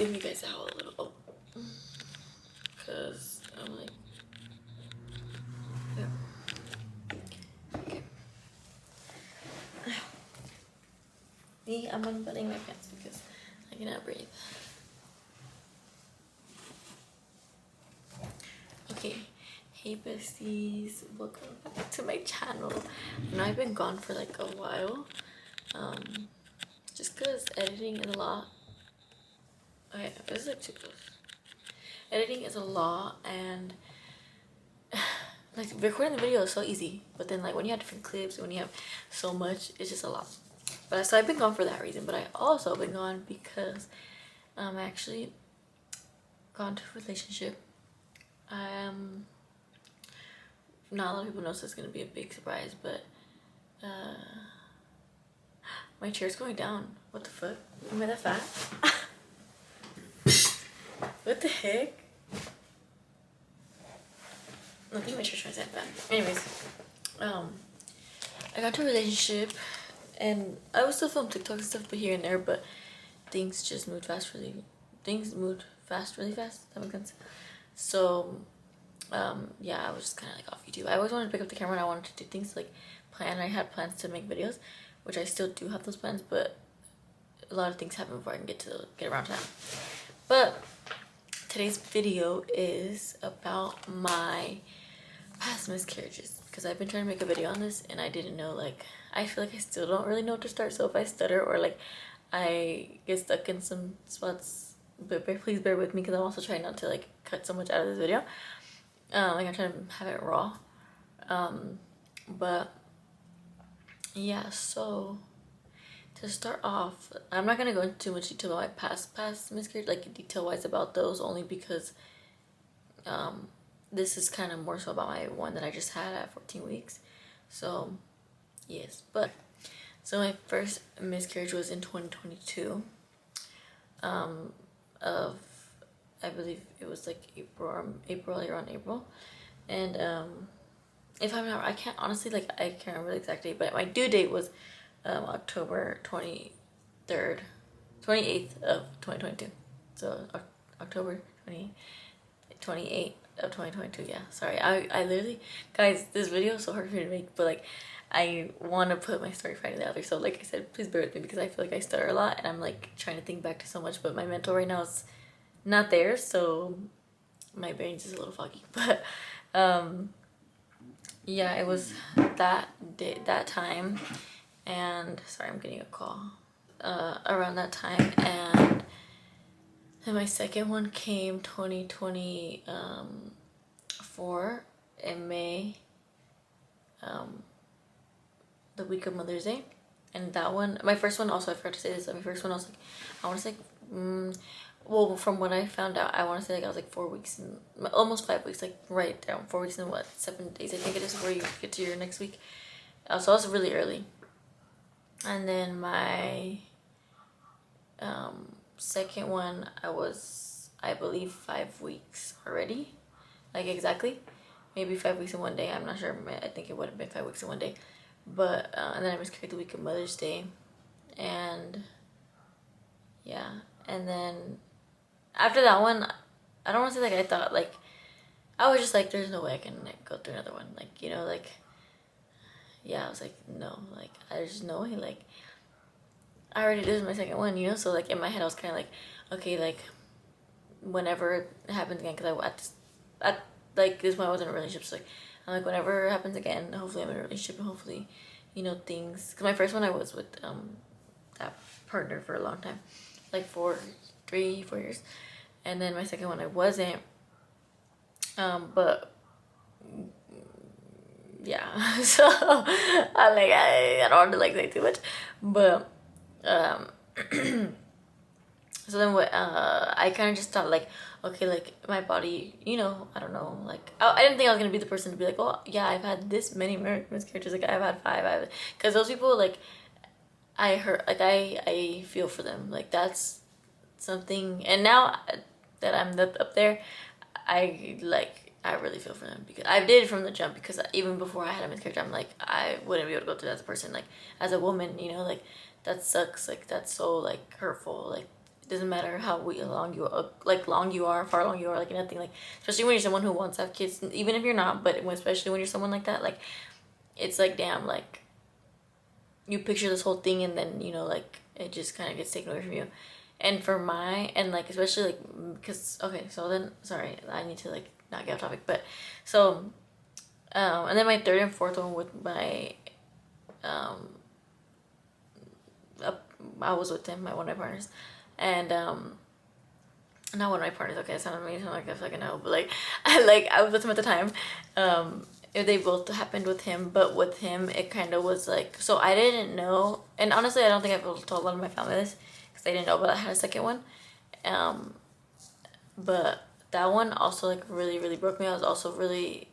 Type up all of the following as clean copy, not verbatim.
leave you guys out a little, because I'm like, yeah. Okay. Me, I'm unbuttoning my pants because I cannot breathe. Okay, hey besties, welcome back to my channel. I know I've been gone for like a while, just because editing is a lot. Okay, this is like too close. Editing is a lot, and like recording the video is so easy, but then like when you have different clips, when you have so much, it's just a lot. But so I've been gone for that reason, but I also been gone because I actually gone to a relationship. Not a lot of people know, so it's gonna be a big surprise, but my chair's going down. What the fuck? Am I that fat? What the heck? I think my chair's trying to stand fat. Anyways, I got to a relationship, and I would still film TikTok and stuff, but here and there, but things just moved fast really fast. That makes sense. So yeah, I was just kind of like off YouTube. I always wanted to pick up the camera, and I wanted to do things like plan. I had plans to make videos, which I still do have those plans, but a lot of things happen before I can get around to that. But today's video is about my past miscarriages, because I've been trying to make a video on this, and I didn't know, like, I feel like I still don't really know where to start. So if I stutter or like I get stuck in some spots, but please bear with me, because I'm also trying not to like cut so much out of this video. Like I'm trying to have it raw. But yeah, so to start off, I'm not gonna go into too much detail about my past miscarriage, like detail wise about those, only because this is kind of more so about my one that I just had at 14 weeks. So yes, but so my first miscarriage was in 2022 of, I believe it was like around April. And if I'm not, I can't honestly, like, I can't remember the exact date, but my due date was October 28th of 2022. So October 28th of 2022. Yeah, sorry, I literally, guys, this video is so hard for me to make, but like I want to put my story Friday out there, so like I said, please bear with me, because I feel like I stutter a lot, and I'm like trying to think back to so much, but my mental right now is not there, so my brain's just a little foggy. But yeah, it was that time, and sorry, I'm getting a call around that time. And then my second one came 2024 in May, the week of Mother's Day. And that one, my first one also, I forgot to say this, my first one I was like, I want to say, well, from what I found out, I want to say like I was like 4 weeks and almost 5 weeks, like right down 4 weeks and what, 7 days I think it is, before you get to your next week. So I was really early. And then my second one, I was, I believe, 5 weeks already, like exactly, maybe 5 weeks in one day, I'm not sure. I think it would have been 5 weeks in one day. But and then I miscarried the week of Mother's Day. And yeah, and then after that one, I don't want to say like I thought, like I was just like, there's no way I can like go through another one, like, you know, like, yeah, I was like, no, like there's no way, like I already did my second one, you know. So like in my head I was kind of like, okay, like whenever it happens again, because at like this point I was in a relationship, so like I'm like, whenever it happens again, hopefully I'm in a relationship, and hopefully, you know, things, because my first one I was with that partner for a long time, like 4 years, and then my second one I wasn't, but yeah. So I don't want to like say too much, but so then what, I kind of just thought like, okay, like my body, you know, I don't know, like I didn't think I was gonna be the person to be like, oh yeah, I've had this many miscarriages, like I've had 5, because those people, like I heard, like I feel for them, like that's something. And now that I'm up there, I really feel for them, because I did from the jump, because even before I had a miscarriage, I'm like, I wouldn't be able to go through that as a person, like as a woman, you know, like that sucks, like that's so like hurtful, like It doesn't matter how long you are, like long you are, far along you are, like nothing. Like especially when you're someone who wants to have kids, even if you're not, but especially when you're someone like that, like it's like damn, like you picture this whole thing and then like it just kind of gets taken away from you. And for like especially like because okay, so then sorry, I need to like not get off topic, but so and then my third and fourth one with my I was with him, one of my partners, and not one of my partners. Okay, it sounded me like I fucking know, but like I was with him at the time. They both happened with him, but with him it kind of was like, so I didn't know, and honestly I don't think I've told a lot of my family this because they didn't know, but I had a second one. But that one also like really really broke me. I was also really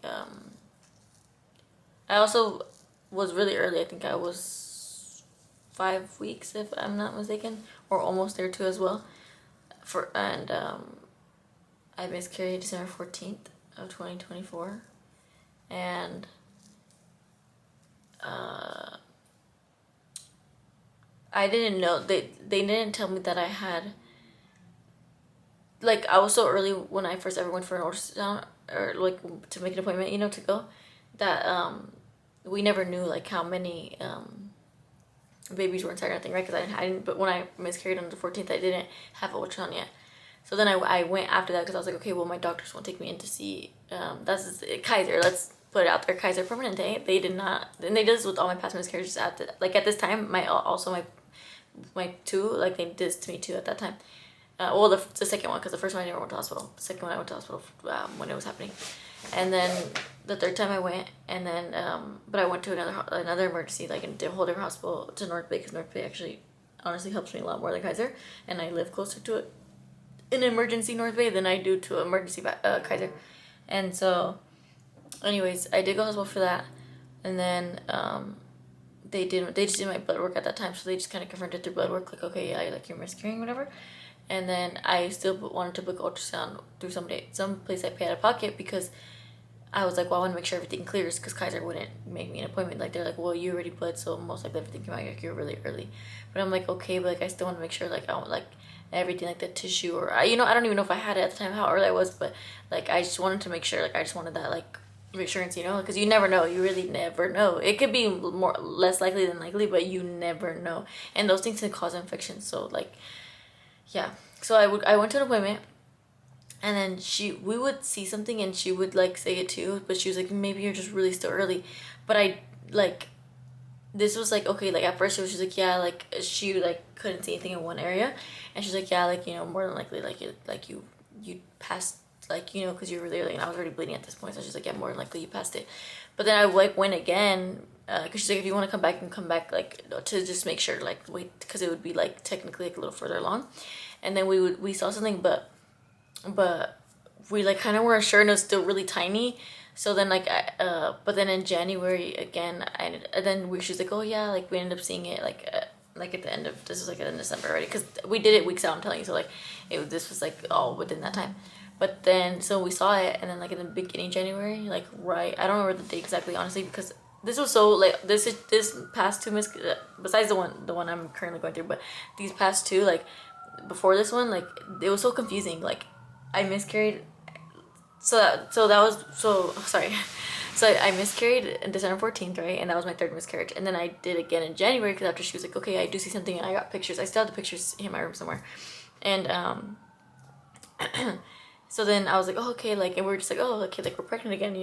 I also was really early. I think I was 5 weeks if I'm not mistaken, or almost there too as well. I miscarried December 14th of 2024, and I didn't know, they didn't tell me that I had, like I was so early when I first ever went for an ultrasound or like to make an appointment, to go, that we never knew like how many babies were inside or anything, right? Because I didn't, but when I miscarried on the 14th, I didn't have ultrasound yet. So then I went after that because I was like, okay, well my doctors won't take me in to see, that's Kaiser, let's put it out there, Kaiser Permanente. They did not, and they did this with all my past miscarriages at this time, my two, like they did this to me too at that time. Well, the second one, because the first one I never went to hospital. The second one I went to hospital when it was happening, and then the third time I went, and then but I went to another emergency, like in a whole different hospital, to North Bay, because North Bay actually honestly helps me a lot more than Kaiser, and I live closer to it in emergency North Bay than I do to emergency Kaiser, and so, anyways, I did go to hospital for that, and then they just did my blood work at that time, so they just kind of confirmed it through blood work, like okay, yeah, like you're miscarrying, whatever. And then I still wanted to book ultrasound through some place I pay out of pocket, because I was like, well, I want to make sure everything clears, because Kaiser wouldn't make me an appointment. Like they're like, well, you already bled, so most likely everything came out, like you're really early. But I'm like, okay, but like I still want to make sure, like I don't like everything, like the tissue, or I don't even know if I had it at the time, how early I was, but like I just wanted to make sure, like I just wanted that like reassurance, because you never know, you really never know. It could be less likely than likely, but you never know, and those things can cause infections. So like, yeah. So I went to an appointment, and then we would see something and she would like say it too, but she was like, maybe you're just really still early. But I like, this was like, okay, like at first she was like, yeah, like she like couldn't see anything in one area, and she's like, yeah, like more than likely like you passed, like because you're really early, and I was already bleeding at this point, so she's like, yeah, more than likely you passed it. But then I like went again, because she's like, if you want to come back, you can come back, like to just make sure, like wait, because it would be like technically like a little further along. And then we saw something, but we like kind of weren't sure, and it was still really tiny. So then like but then in January again, she's like, oh yeah, like we ended up seeing it like at the end of, this was like in December already, because we did it weeks out, I'm telling you. So like this was like all within that time. But then so we saw it, and then like in the beginning of January, like right, I don't remember the date exactly, honestly, because this was so like this past two besides the one I'm currently going through, but these past two, like before this one, like it was so confusing. Like I miscarried, so that was so sorry. So I miscarried on December 14th, right? And that was my third miscarriage. And then I did again in January, because after she was like, okay, I do see something, and I got pictures. I still have the pictures in my room somewhere. And so then I was like, oh, okay, like, and we were just like, oh, okay, like we're pregnant again,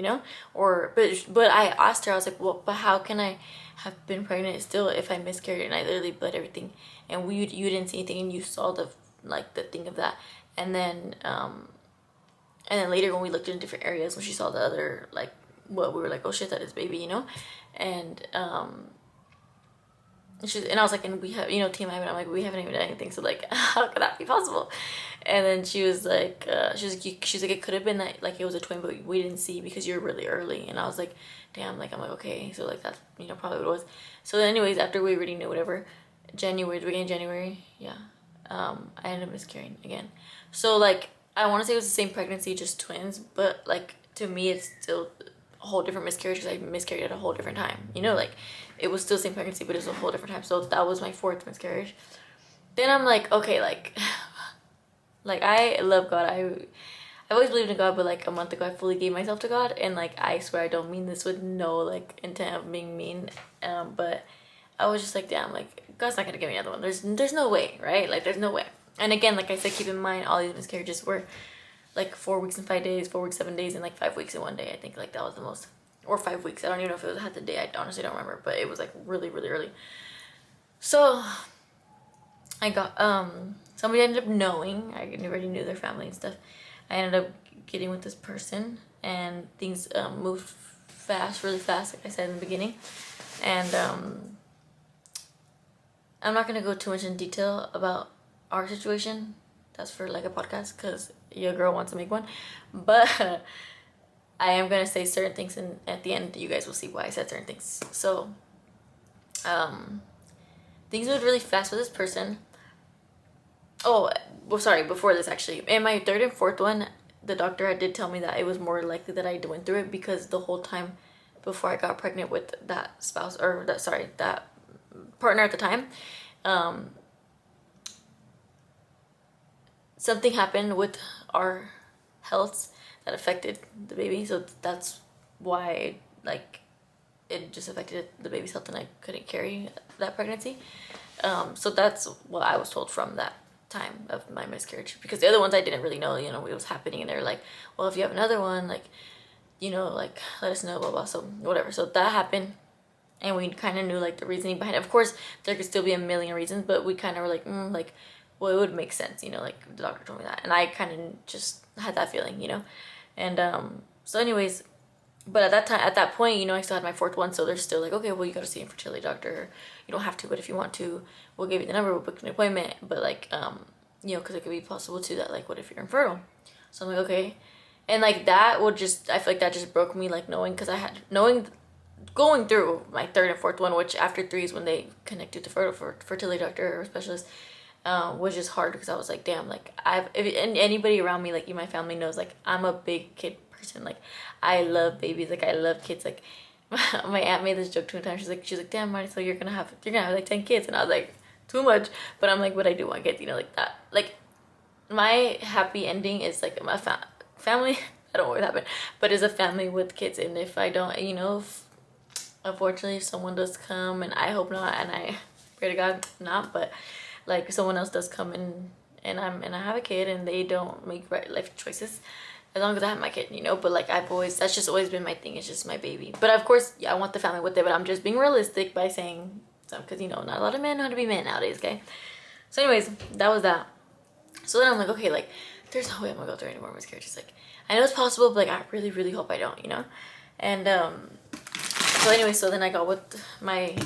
but I asked her, I was like, well, but how can I have been pregnant still if I miscarried and I literally bled everything, and you didn't see anything, and you saw the thing of that. And then later when we looked in different areas, when she saw the other, like, what, we were like, oh shit, that is baby, and and I was like, and we have, TMI, but I'm like, we haven't even done anything, so like, how could that be possible? And then she was like, it could have been that like it was a twin, but we didn't see because you're really early. And I was like, damn, like I'm like, okay, so like that's probably what it was. So then anyways, after we already knew whatever, beginning of January, yeah, I ended up miscarrying again. So like I want to say it was the same pregnancy, just twins, but like to me it's still a whole different miscarriage, because I miscarried at a whole different time, like it was still the same pregnancy, but it was a whole different time. So that was my fourth miscarriage. Then I'm like, okay, like Like, I love God. I've always believed in God, but like a month ago I fully gave myself to God, and like I swear I don't mean this with no like intent of being mean, but I was just like, damn, like God's not gonna give me another one. There's no way, right? Like there's no way. And again, like I said, keep in mind all these miscarriages were like 4 weeks and 5 days, 4 weeks 7 days, and like 5 weeks in 1 day. I think like that was the most, or 5 weeks. I don't even know if it was had the day. I honestly don't remember, but it was like really really early. So I got somebody ended up knowing. I already knew their family and stuff. I ended up getting with this person, and things moved fast, really fast, like I said in the beginning. And I'm not gonna go too much in detail about our situation. That's for like a podcast, because your girl wants to make one. But I am gonna say certain things, and at the end you guys will see why I said certain things. So things moved really fast with this person. Oh, well, sorry, before this actually. In my third and fourth one, the doctor did tell me that it was more likely that I went through it, because the whole time before I got pregnant with that spouse, or that partner at the time, something happened with our health that affected the baby. So that's why, like, it just affected the baby's health, and I couldn't carry that pregnancy. So that's what I was told from that time of my miscarriage, because the other ones I didn't really know, you know, it was happening, and they're like, well, if you have another one, like, you know, like, let us know, blah blah. So whatever. So that happened, and we kind of knew like the reasoning behind it. Of course there could still be a million reasons, but we kind of were like, like, well, it would make sense, you know, like the doctor told me that, and I kind of just had that feeling, you know. And so anyways, but at that point, you know, I still had my fourth one, so they're still like, okay, well, you got to see a fertility doctor. You don't have to, but if you want to, we'll give you the number, we'll book an appointment. But like, you know, because it could be possible too that like, what if you're infertile? So I'm like, okay. And like that would just, I feel like that just broke me, like knowing, because I had, going through my third and fourth one, which after 3 is when they connect you to fertility doctor or specialist, was just hard, because I was like, damn, like and anybody around me, like in my family knows, like I'm a big kid person. Like I love babies, like I love kids. Like my aunt made this joke 2 times. She's like, damn, Marty, so you're gonna have like 10 kids, and I was like, too much. But I'm like, but I do want kids, you know, like that. Like my happy ending is like my family. I don't know what happened, but is a family with kids. And if I don't, you know, unfortunately, if someone does come, and I hope not, and I pray to God not, but like someone else does come and I have a kid, and they don't make right life choices, as long as I have my kid, you know. But like that's just always been my thing. It's just my baby. But of course, yeah, I want the family with it, but I'm just being realistic by saying some, because you know, not a lot of men know how to be men nowadays, okay? So anyways, that was that. So then I'm like, okay, like there's no way I'm gonna go through any more miscarriages. Like I know it's possible, but like I really really hope I don't, you know. And so anyway, so then I got with my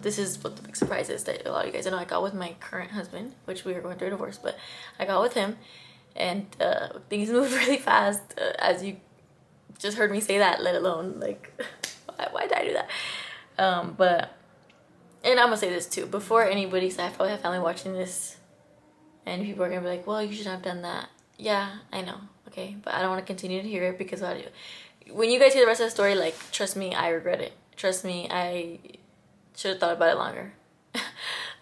this is what the big surprise is, that a lot of you guys know. I got with my current husband, which we were going through a divorce, but I got with him, and things moved really fast, as you just heard me say that, let alone like why did I do that? But, and I'm gonna say this too, before anybody, so I probably have family watching this, and people are gonna be like, well, you shouldn't have done that. Yeah, I know, okay, but I don't want to continue to hear it, because when you guys hear the rest of the story, like, trust me, I regret it. Trust me, I should have thought about it longer.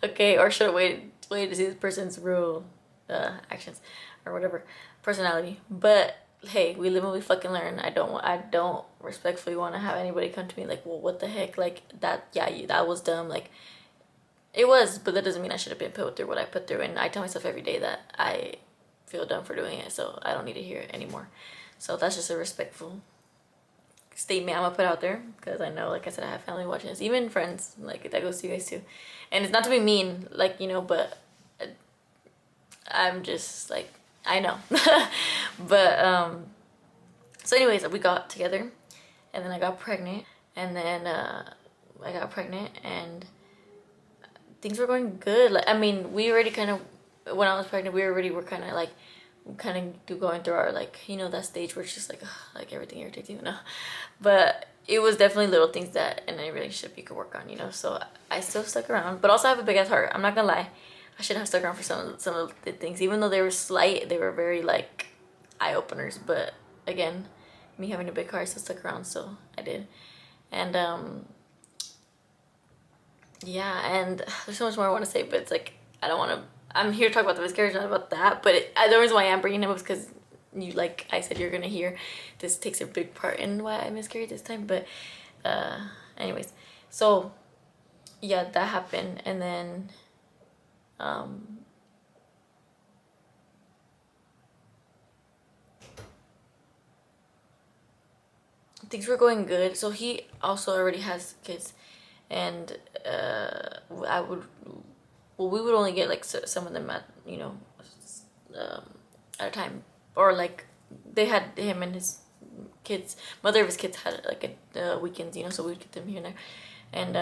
Okay, or should have waited to see this person's real actions or whatever, personality. But hey, we live and we fucking learn. I don't respectfully want to have anybody come to me like, well, what the heck, like that, yeah, that was dumb. Like it was, but that doesn't mean I should have been put through what I put through. And I tell myself every day that I feel dumb for doing it, so I don't need to hear it anymore. So that's just a respectful statement I'm gonna put out there, because I know, like I said, I have family watching this, even friends, like that goes to you guys too. And it's not to be mean, like, you know, but I'm just like, I know. But so anyways, we got together, and then I got pregnant, and then I got pregnant, and things were going good. Like, I mean, we already kind of, when I was pregnant, we already were kind of like, going through our, like, you know, that stage where it's just like, ugh, like everything irritates you, you know. But it was definitely little things that in any relationship you could work on, you know. So I still stuck around, but also I have a big ass heart. I'm not gonna lie, I shouldn't have stuck around for some of the things, even though they were slight. They were very like eye openers. But again, me having a big heart, I still stuck around, so I did. And yeah, and there's so much more I want to say, but it's like I don't want to. I'm here to talk about the miscarriage, not about that. But the reason why I'm bringing him up is because you, like I said, you're gonna hear this takes a big part in why I miscarried this time. But anyways, so yeah, that happened, and then things were going good. So he also already has kids, and I would, well, we would only get like some of them at, you know, at a time, or like they had him and his kids, mother of his kids had like a weekends, you know, so we'd get them here and there, and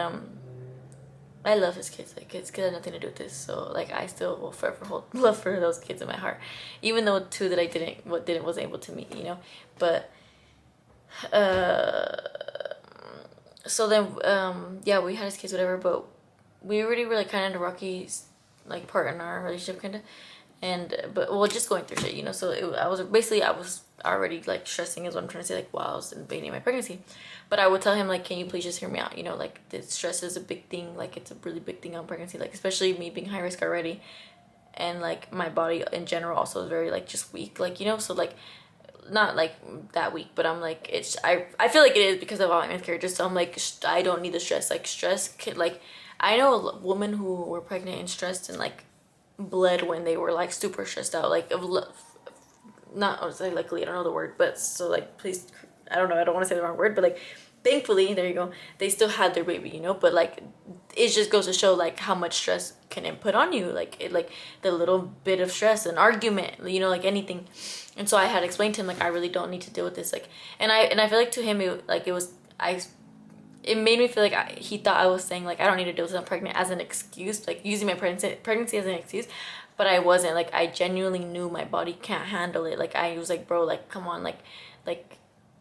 I love his kids. Like his kids had nothing to do with this, so like I still will forever hold love for those kids in my heart, even though two that I wasn't able to meet, you know. But so then yeah, we had his kids, whatever, but we already were like kind of in a rocky like part in our relationship, kind of, and but well, just going through shit, you know. So I was already like stressing, is what I'm trying to say, like while I was invading my pregnancy. But I would tell him like, can you please just hear me out, you know, like the stress is a big thing, like it's a really big thing on pregnancy, like especially me being high risk already, and like my body in general also is very like just weak, like, you know. So like not like that weak, but I'm like, it's I feel like it is because of all my miscarriages. So I'm like, I don't need the stress. Like stress can, like, I know a woman who were pregnant and stressed and like bled when they were like super stressed out, like of not, I was like, luckily I don't know the word, but so like please, I don't know, I don't want to say the wrong word, but like thankfully, there you go, they still had their baby, you know. But like it just goes to show like how much stress can input on you, like it, like the little bit of stress, an argument, you know, like anything. And so I had explained to him like, I really don't need to deal with this, like, and I feel like to him it made me feel like he thought I was saying like, I don't need to deal with this, I'm pregnant, as an excuse, like using my pregnancy as an excuse. But I wasn't. Like I genuinely knew my body can't handle it. Like I was like, bro, like come on, like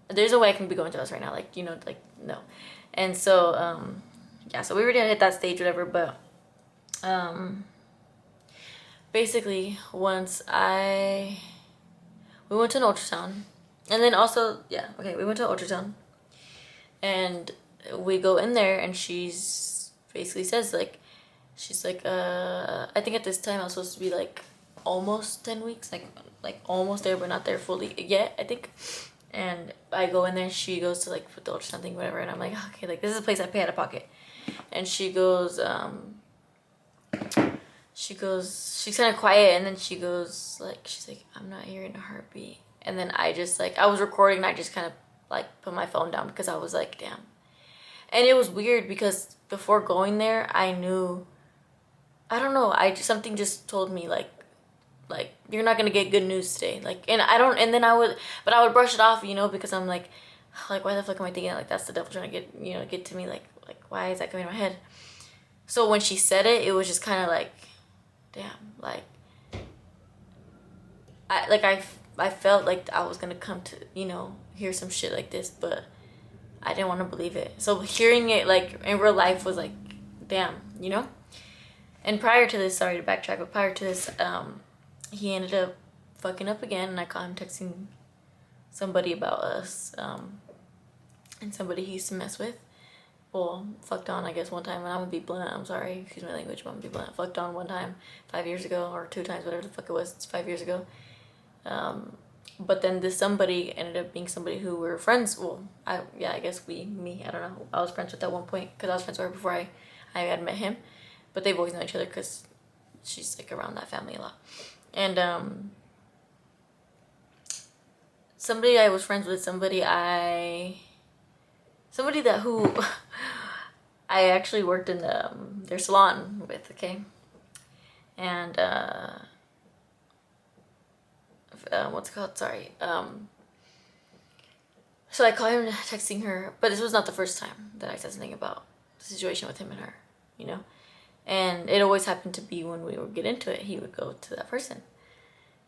there's no way I can be going through this right now, like, you know, like no. And so yeah, so we already hit that stage, whatever. But basically once we went to an ultrasound, and then also, yeah, okay, we went to an ultrasound, and we go in there, and she's basically says like, she's like, I think at this time I was supposed to be like almost 10 weeks, like almost there, but not there fully yet, I think. And I go in there, she goes to like put the ultrasound thing, whatever, and I'm like, okay, like this is a place I pay out of pocket. And she goes, she's kind of quiet, and then she goes like, she's like, I'm not hearing a heartbeat. And then I just like, I was recording, and I just kind of like put my phone down because I was like, damn. And it was weird because before going there, I knew, I don't know, something just told me like you're not gonna get good news today, like, and I don't, and then I would brush it off, you know, because I'm like why the fuck am I thinking like that's the devil trying to get, you know, get to me, like why is that coming in my head? So when she said it, it was just kind of like, damn, like I felt like I was gonna come to, you know, hear some shit like this, but I didn't want to believe it. So hearing it like in real life was like, damn, you know. And prior to this, sorry to backtrack, but prior to this, he ended up fucking up again, and I caught him texting somebody about us, and somebody he used to mess with. Well, fucked on, I guess, one time, and I'm gonna be blunt, I'm sorry, excuse my language, but I'm gonna be blunt. Fucked on one time, 5 years ago, or 2 times, whatever the fuck it was, it's 5 years ago. But then this somebody ended up being somebody who we're friends, well, I guess I don't know, I was friends with at one point, because I was friends with her before I had met him. But they've always known each other because she's like around that family a lot. And somebody I was friends with, somebody that who I actually worked in their salon with, okay? And what's it called? Sorry. So I called him texting her, but this was not the first time that I said something about the situation with him and her, you know? And it always happened to be when we would get into it, he would go to that person.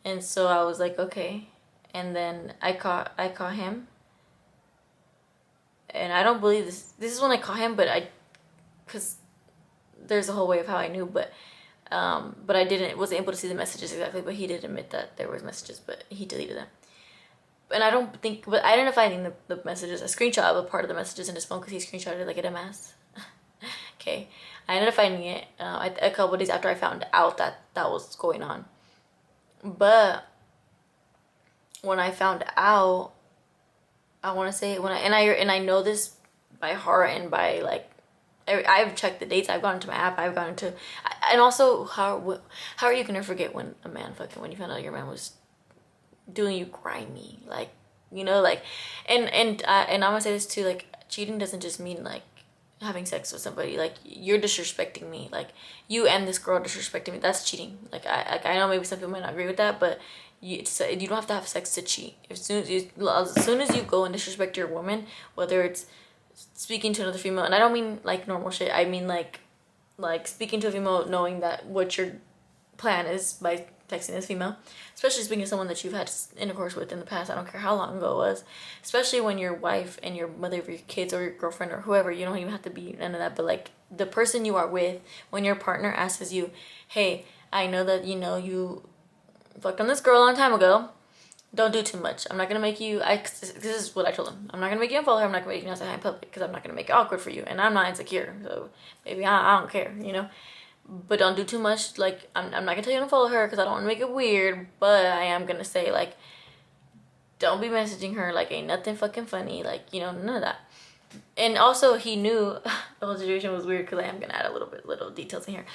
And so I was like, okay. And then I caught him. And I don't believe this. This is when I caught him, but because there's a whole way of how I knew, but I wasn't able to see the messages exactly, but he did admit that there was messages, but he deleted them. And I ended up finding the messages, a screenshot of a part of the messages in his phone, because he screenshotted it like a dumbass. Okay. I ended up finding it a couple of days after I found out that that was going on. But when I found out, I want to say and I know this by heart and by like I've checked the dates. I've gone into my app. I've gone into, and also how are you gonna forget when a man fucking when you found out your man was doing you grimy, like, you know, like, and I'm gonna say this too, like, cheating doesn't just mean like having sex with somebody. Like, you're disrespecting me, like, you and this girl disrespecting me, that's cheating. Like, I know maybe some people might not agree with that, but you don't have to have sex to cheat. As soon as you go and disrespect your woman, whether it's speaking to another female, and I don't mean like normal shit, I mean like speaking to a female knowing that what your plan is by texting this female, especially speaking to someone that you've had intercourse with in the past, I don't care how long ago it was, especially when your wife and your mother of your kids or your girlfriend or whoever, you don't even have to be none of that, but like the person you are with, when your partner asks you, hey, I know that you know you fucked on this girl a long time ago, don't do too much. I'm not gonna make you. This is what I told him. I'm not gonna make you unfollow her. I'm not gonna make you not say hi in public because I'm not gonna make it awkward for you. And I'm not insecure, so maybe I don't care, you know. But don't do too much. Like, I'm not gonna tell you to follow her because I don't want to make it weird. But I am gonna say, like, don't be messaging her like ain't nothing fucking funny. Like, you know, none of that. And also, he knew the whole situation was weird because I am gonna add little details in here.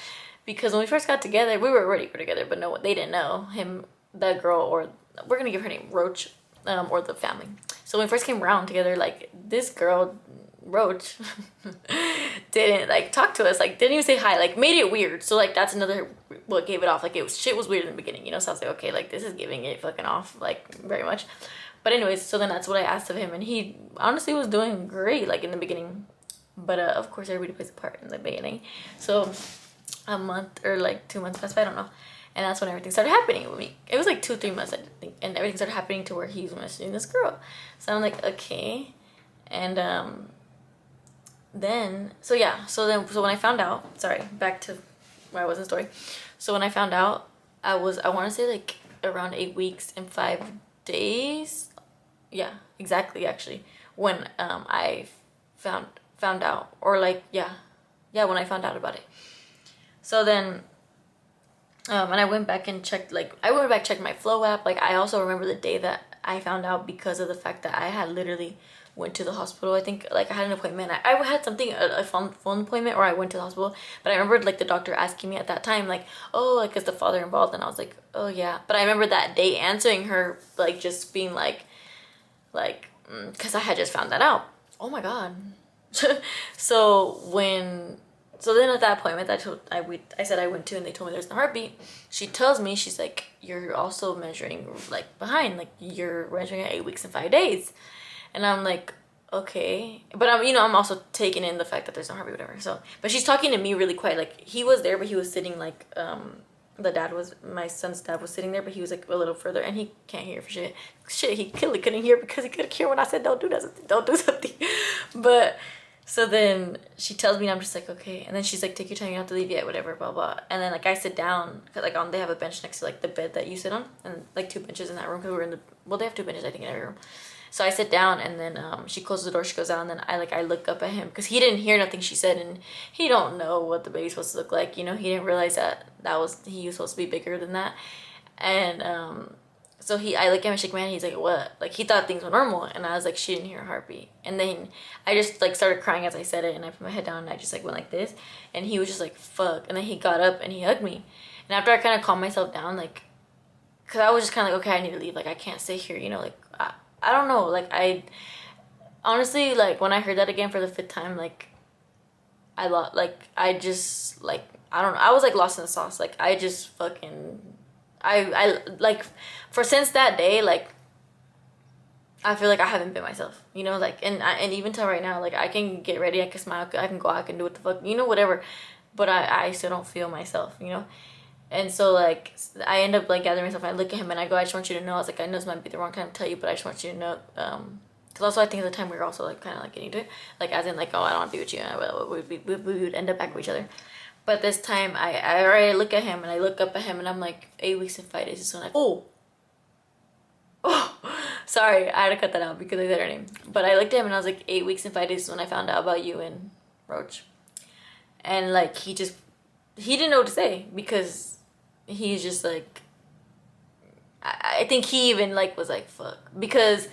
Because when we first got together, we were already put together, but no, they didn't know him, that girl, or we're gonna give her name Roach, or the family. So when we first came around together, like, this girl Roach didn't like talk to us, like didn't even say hi, like made it weird. So like that's another what gave it off. Like, shit was weird in the beginning, you know. So I was like, okay, like this is giving it fucking off, like, very much. But anyways, so then that's what I asked of him, and he honestly was doing great, like, in the beginning. But of course everybody plays a part in the beginning. So a month or like 2 months passed by, I don't know. And that's when everything started happening with me. It was like 2-3 months, I think. And everything started happening to where he was messaging this girl. So I'm like, okay. And so when I found out, sorry, back to where I was in the story. So when I found out, I want to say like around 8 weeks and 5 days. Yeah, exactly, actually. When I found out, or like, yeah, when I found out about it. So then, and I went back and checked, checked my Flow app. Like, I also remember the day that I found out because of the fact that I had literally went to the hospital. I think, like, I had an appointment. I had something, a phone appointment, or I went to the hospital. But I remembered, like, the doctor asking me at that time, like, oh, like, is the father involved? And I was like, oh, yeah. But I remember that day answering her, like, just being like, because I had just found that out. Oh, my God. So then at that appointment I said I went to, and they told me there's no heartbeat, she tells me, she's like, you're also measuring, like, behind, like, you're measuring at 8 weeks and 5 days. And I'm like, okay. But I'm also taking in the fact that there's no heartbeat, whatever. So, but she's talking to me really quiet. Like, he was there, but he was sitting, like, my son's dad was sitting there, but he was, like, a little further, and he can't hear for shit. He clearly couldn't hear because he couldn't hear when I said don't do something. But so then she tells me, and I'm just like, okay. And then she's like, take your time, you don't have to leave yet, whatever, blah, blah. And then, like, I sit down, because, like, they have a bench next to, like, the bed that you sit on, and, like, 2 benches in that room, because they have 2 benches, I think, in every room. So I sit down, and then she closes the door, she goes out, and then I look up at him, because he didn't hear nothing she said, and he don't know what the baby's supposed to look like, you know. He didn't realize that he was supposed to be bigger than that. And so I look at him and shake my hand. He's like, what? Like, he thought things were normal. And I was like, she didn't hear a heartbeat. And then I just, like, started crying as I said it. And I put my head down and I just, like, went like this. And he was just like, fuck. And then he got up and he hugged me. And after I kind of calmed myself down, like, because I was just kind of like, okay, I need to leave. Like, I can't stay here, you know. Like, I don't know. Like, I honestly, like, when I heard that again for the 5th time, like, I don't know. I was, like, lost in the sauce. Like, I just fucking... I like, since that day, like, I feel like I haven't been myself, you know, like, and even till right now, like, I can get ready, I can smile, I can go out, I can do what the fuck, you know, whatever, but I still don't feel myself, you know. And so, like, I end up, like, gathering myself, and I look at him and I go, I just want you to know. I was like, I know this might be the wrong time to tell you, but I just want you to know, because also I think at the time we were also, like, kind of, like, getting to it, like, as in, like, oh, I don't want to be with you, and we would end up back with each other. But this time, I already look at him, and I look up at him, and I'm like, 8 weeks and 5 days is when oh, sorry, I had to cut that out because I said her name. But I looked at him, and I was like, 8 weeks and 5 days is when I found out about you and Roach. And like he didn't know what to say, because he's just like, I think he even like was like, fuck, because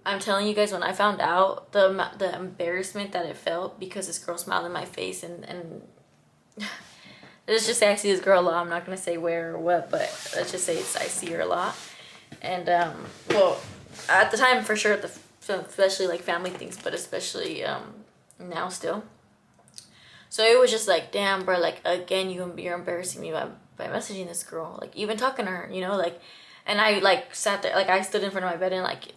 I'm telling you guys, when I found out, the embarrassment that it felt, because this girl smiled in my face, and let's just say I see this girl a lot. I'm not gonna say where or what, but let's just say I see her a lot. And well, at the time for sure, especially like family things, but especially now still. So it was just like, damn, bro, like again, you're embarrassing me by messaging this girl, like even talking to her, you know, like. And I like sat there, like I stood in front of my bed and like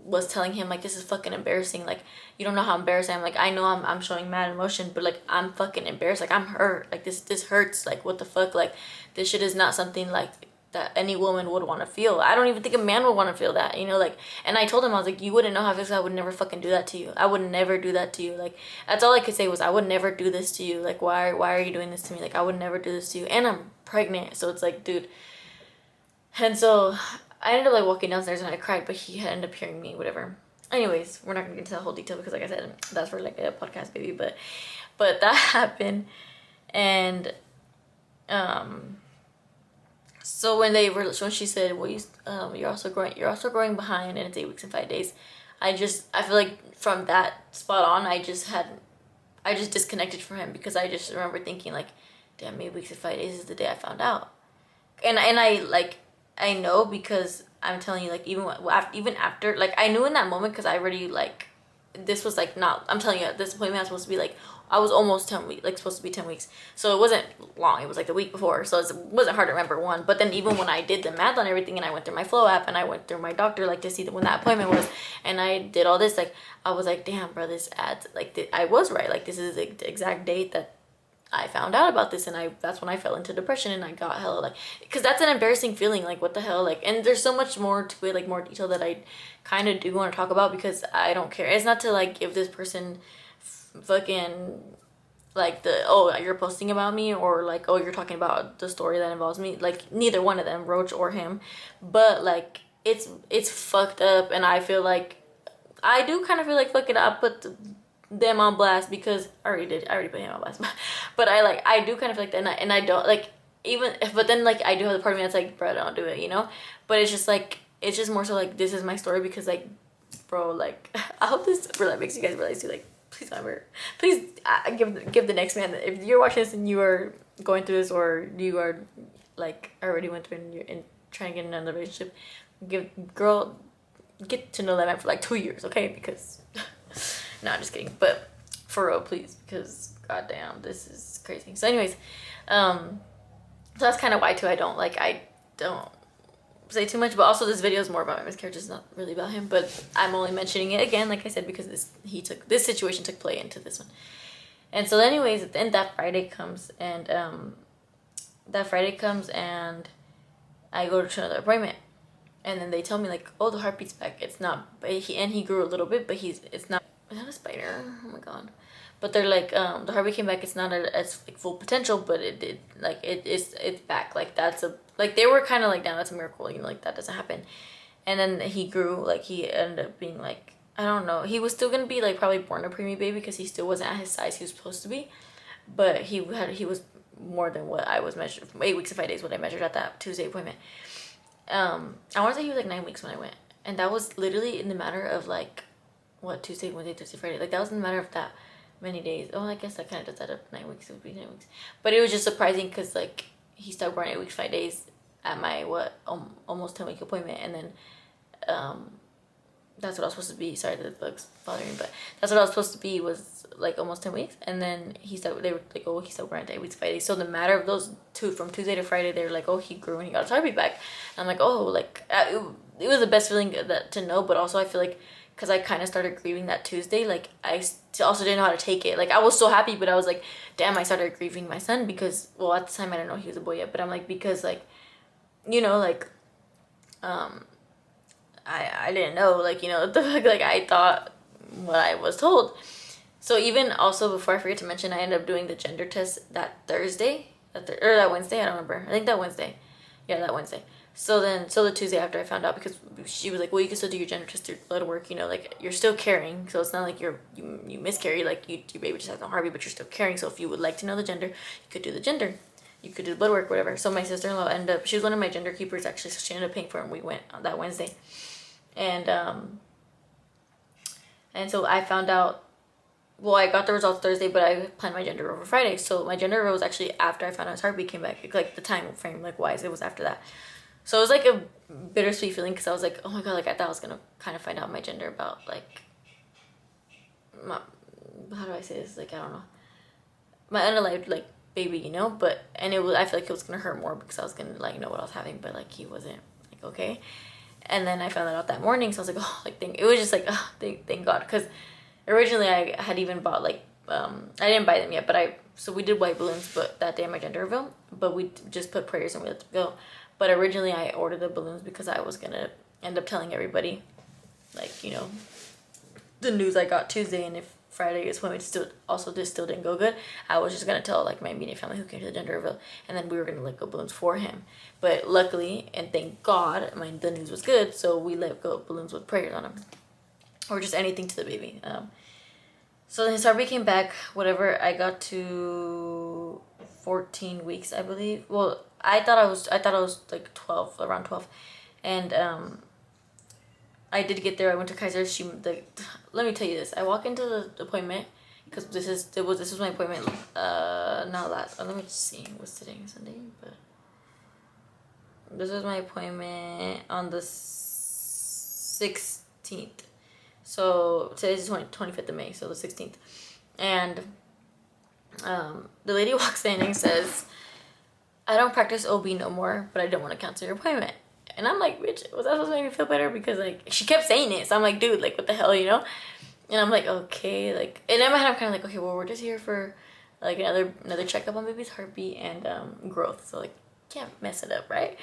was telling him like, this is fucking embarrassing, like you don't know how embarrassed I am, like I know I'm showing mad emotion, but like I'm fucking embarrassed, like I'm hurt, like this hurts, like what the fuck, like this shit is not something like that any woman would want to feel. I don't even think a man would want to feel that, you know, like. And I told him, I was like, you wouldn't know how this, I would never fucking do that to you. I would never do that to you. Like that's all I could say was, I would never do this to you. Like why are you doing this to me? Like I would never do this to you, and I'm pregnant, so it's like, dude. And so I ended up like walking downstairs and I cried, but he ended up hearing me, whatever. Anyways, we're not gonna get into that whole detail, because like I said, that's for like a podcast, baby. But that happened. And so when she said, well, you're also growing behind, and it's 8 weeks and 5 days, I feel like from that spot on, I just disconnected from him, because I just remember thinking like, damn, 8 weeks and 5 days is the day I found out. And I know, because I'm telling you, like even after, like I knew in that moment, because I already like, this was like not, I'm telling you, this appointment was supposed to be like, I was almost 10 weeks, like supposed to be 10 weeks. So it wasn't long. It was like the week before. So it wasn't hard to remember, one. But then even when I did the math on everything, and I went through my Flow app, and I went through my doctor, like to see when that appointment was, and I did all this, like I was like, damn, bro, this adds, like I was right. Like this is the exact date that I found out about this, and that's when I fell into depression, and I got hella like, because that's an embarrassing feeling, like what the hell, like. And there's so much more to it, like more detail that I kind of do want to talk about, because I don't care. It's not to like give this person fucking like oh, you're posting about me, or like, oh, you're talking about the story that involves me, like neither one of them, Roach or him. But like it's fucked up, and I feel like I do kind of feel like, fuck it up, put them on blast, because I already put him on blast. But I do kind of feel like that, and I don't like, even, but then like I do have the part of me that's like, bro, don't do it, you know. But it's just like, it's just more so like, this is my story, because like, bro, like I hope this really makes you guys realize too, like, please never, please give the next man, if you're watching this and you are going through this, or you are like already went through it, and you're trying to get in another relationship, get to know that man for like 2 years, okay? Because no, I'm just kidding, but for real, please, because goddamn, this is crazy. So anyways, so that's kind of why too I don't say too much. But also, this video is more about my miscarriage, it's not really about him, but I'm only mentioning it again, like I said, because this situation took play into this one. And so anyways, then that Friday comes, and I go to another appointment, and then they tell me like, oh, the heartbeat's back. It's not, he grew a little bit, but it's not. Is that a spider? Oh my god. But they're like, the heartbeat came back. It's not as like full potential, but it's back. Like that's like they were kind of like, damn, that's a miracle, you know, like that doesn't happen. And then he grew, like he ended up being like, I don't know, he was still gonna be like probably born a preemie baby, because he still wasn't at his size he was supposed to be, but he was more than what I was measured, 8 weeks and 5 days what I measured at that Tuesday appointment. I want to say he was like 9 weeks when I went, and that was literally in the matter of like, what, Tuesday, Wednesday, Thursday, Friday, like that was in the matter of that many days. Oh, I guess that kind of does add up. 9 weeks, it would be 9 weeks. But it was just surprising, because like he started born 8 weeks 5 days at my almost 10-week appointment, and then that's what I was supposed to be. Sorry, the bug's bothering me, but that's what I was supposed to be, was like almost 10 weeks. And then they were like, oh, he started born at 8 weeks 5 days. So the matter of those two, from Tuesday to Friday, they were like, oh, he grew and he got his heartbeat back. And I'm like, oh, like it was the best feeling to know. But also I feel like, because I kind of started grieving that Tuesday, like I also didn't know how to take it. Like I was so happy, but I was like, damn, I started grieving my son, because, well, at the time I didn't know he was a boy yet, but I'm like, because like, you know, like I didn't know, like, you know, the fuck, like I thought what I was told. So even also, before I forget to mention, I ended up doing the gender test that Thursday, or that Wednesday, I don't remember. I think that Wednesday. Yeah, that Wednesday. So the Tuesday after I found out, because she was like, well, you can still do your gender test through blood work, you know, like you're still carrying, so it's not like you miscarry, like your baby just has no heartbeat, but you're still carrying. So if you would like to know the gender, you could do the gender, you could do the blood work, whatever. So my sister-in-law ended up, she was one of my gender keepers actually, so she ended up paying for it, and we went on that Wednesday, and so I found out. Well, I got the results Thursday, but I planned my gender over Friday. So my gender was actually after I found out his heartbeat came back. Like the time frame, like wise, it was after that. So it was like a bittersweet feeling, because I was like, oh my god, like I thought I was gonna kind of find out my gender about like my, how do I say this? Like, I don't know, my unalived like baby, you know. But and it was, I feel like it was gonna hurt more because I was gonna like know what I was having, but like he wasn't like okay. And then I found that out that morning, so I was like, oh, like it was just like, oh, thank God, because originally I had even bought like I didn't buy them yet, but so we did white balloons, but that day my gender reveal, but we just put prayers and we let them go. But originally I ordered the balloons because I was gonna end up telling everybody, like, you know, the news I got Tuesday, and if Friday is when it still didn't go good, I was just gonna tell like my immediate family who came to the gender reveal, and then we were gonna let go balloons for him. But luckily, and thank God, the news was good, so we let go balloons with prayers on them, or just anything to the baby. So then his heartbeat came back, whatever. I got to 14 weeks, I believe. Well, I thought I was like 12, around 12, and I did get there. I went to Kaiser. Let me tell you this. I walk into the appointment, because this was my appointment. Let me just see. What's today? Sunday, but this was my appointment on the 16th. So today's the 25th of May, so the 16th. And the lady walks in and says, I don't practice OB no more, but I don't want to cancel your appointment. And I'm like, bitch, was that supposed to make me feel better? Because like she kept saying it. So I'm like, dude, like what the hell, you know? And I'm like, okay, like, and in my head I'm kind of like, okay, well, we're just here for like another checkup on baby's heartbeat and growth. So like, can't mess it up, right?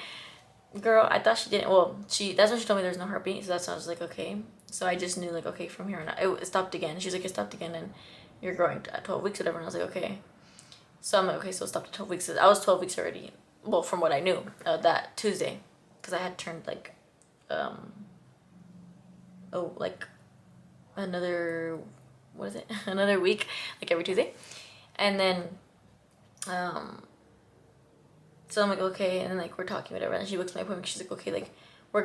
Girl, I thought she didn't. Well, that's when she told me there's no heartbeat. So that's when I was like, okay. So I just knew like, okay, from here on out, it stopped again. She's like, it stopped again, and you're growing at 12 weeks, whatever. And I was like, okay. So I'm like, okay, so it stopped at 12 weeks. I was 12 weeks already. Well, from what I knew, that Tuesday, because I had turned like, like another, what is it? Another week, like every Tuesday, and then, so I'm like, okay, and then like we're talking whatever, and she books my appointment. She's like, okay, like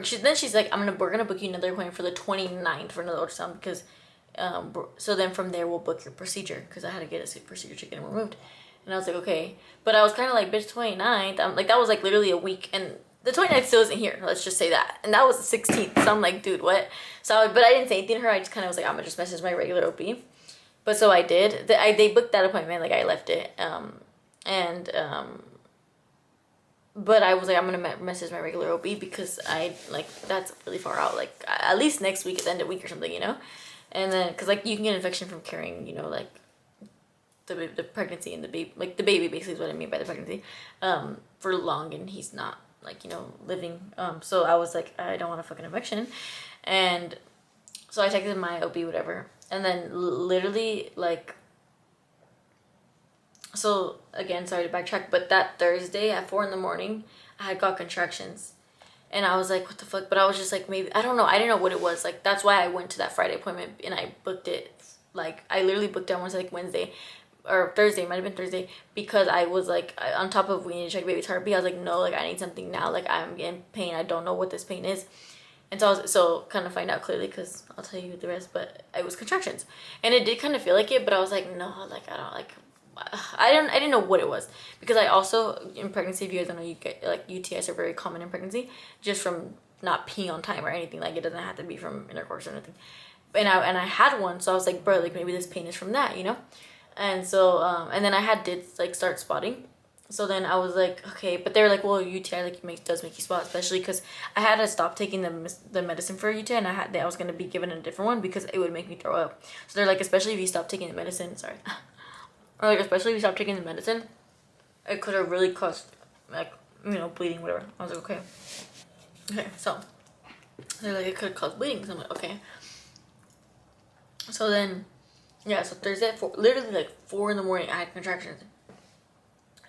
she's like, we're gonna book you another appointment for the 29th for another ultrasound, because so then from there we'll book your procedure, because I had to get a procedure to get it removed. And I was like, okay, but I was kind of like, bitch, 29th, I'm like, that was like literally a week, and the 29th still isn't here, let's just say that, and that was the 16th. So I'm like, dude, what? So but I didn't say anything to her. I just kind of was like, I'm gonna just message my regular OB. But so I did. They booked that appointment, like I left it, but I was like, I'm gonna message my regular OB, because that's really far out, like at least next week, at the end of the week or something, you know. And then because like you can get an infection from carrying, you know, like the pregnancy, and the baby, like the baby basically is what I mean by the pregnancy, for long, and he's not like, you know, living. So I was like, I don't want a fucking infection. And so I texted my OB, whatever, and then literally like, so again, sorry to backtrack, but that Thursday at 4 a.m, I had got contractions, and I was like, what the fuck? But I was just like, maybe, I don't know, I didn't know what it was. Like that's why I went to that Friday appointment, and I booked it, like I literally booked it, I want to say like Wednesday or Thursday, it might have been Thursday, because I was like, on top of we need to check baby's heartbeat, I was like, no, like I need something now, like I'm getting pain, I don't know what this pain is. And so I was, kind of find out clearly, because I'll tell you the rest, but it was contractions, and it did kind of feel like it, but I was like, no, like I don't, like I didn't know what it was, because I also, in pregnancy, if you guys don't know, you get like UTIs are very common in pregnancy, just from not peeing on time or anything. Like it doesn't have to be from intercourse or anything. And I had one, so I was like, bro, like maybe this pain is from that, you know. And so and then I did like start spotting. So then I was like, okay, but they're like, well, UTI like does make you spot, especially because I had to stop taking the medicine for UTI, and I was gonna be given a different one because it would make me throw up. So they're like, especially if you stop taking the medicine, sorry. Or like, especially if you stop taking the medicine, it could have really caused, like, you know, bleeding, whatever. I was like, okay. Okay, so they're like, it could have caused bleeding. So I'm like, okay. So then, yeah, so Thursday at 4, literally like 4 a.m, I had contractions.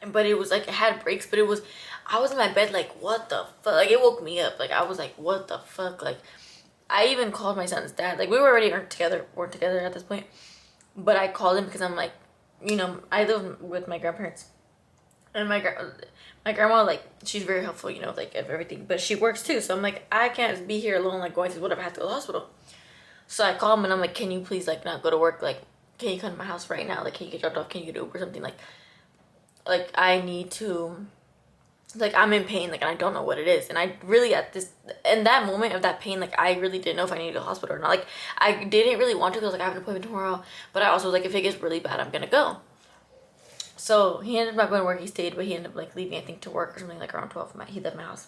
but it was like, it had breaks, but I was in my bed like, what the fuck? Like, it woke me up. Like, I was like, what the fuck? Like, I even called my son's dad. Like, we were already weren't together at this point. But I called him because I'm like, I live with my grandparents. And my grandma, like, she's very helpful, like, of everything. But she works too. So I'm like, I can't be here alone, like, going to whatever, I have to go to the hospital. So I call him and I'm like, can you please, like, not go to work? Like, can you come to my house right now? Like, can you get dropped off? Can you get Uber or something? Like, I need to, like, I'm in pain, like, and I don't know what it is. And I really, in that moment of that pain, like, I really didn't know if I needed to go to the hospital or not. Like, I didn't really want to because, like, I have an appointment tomorrow. But I also was like, if it gets really bad, I'm gonna go. So he ended up not going to work. He stayed, but he ended up, like, leaving, I think, to work or something, like, around 12. He left my house.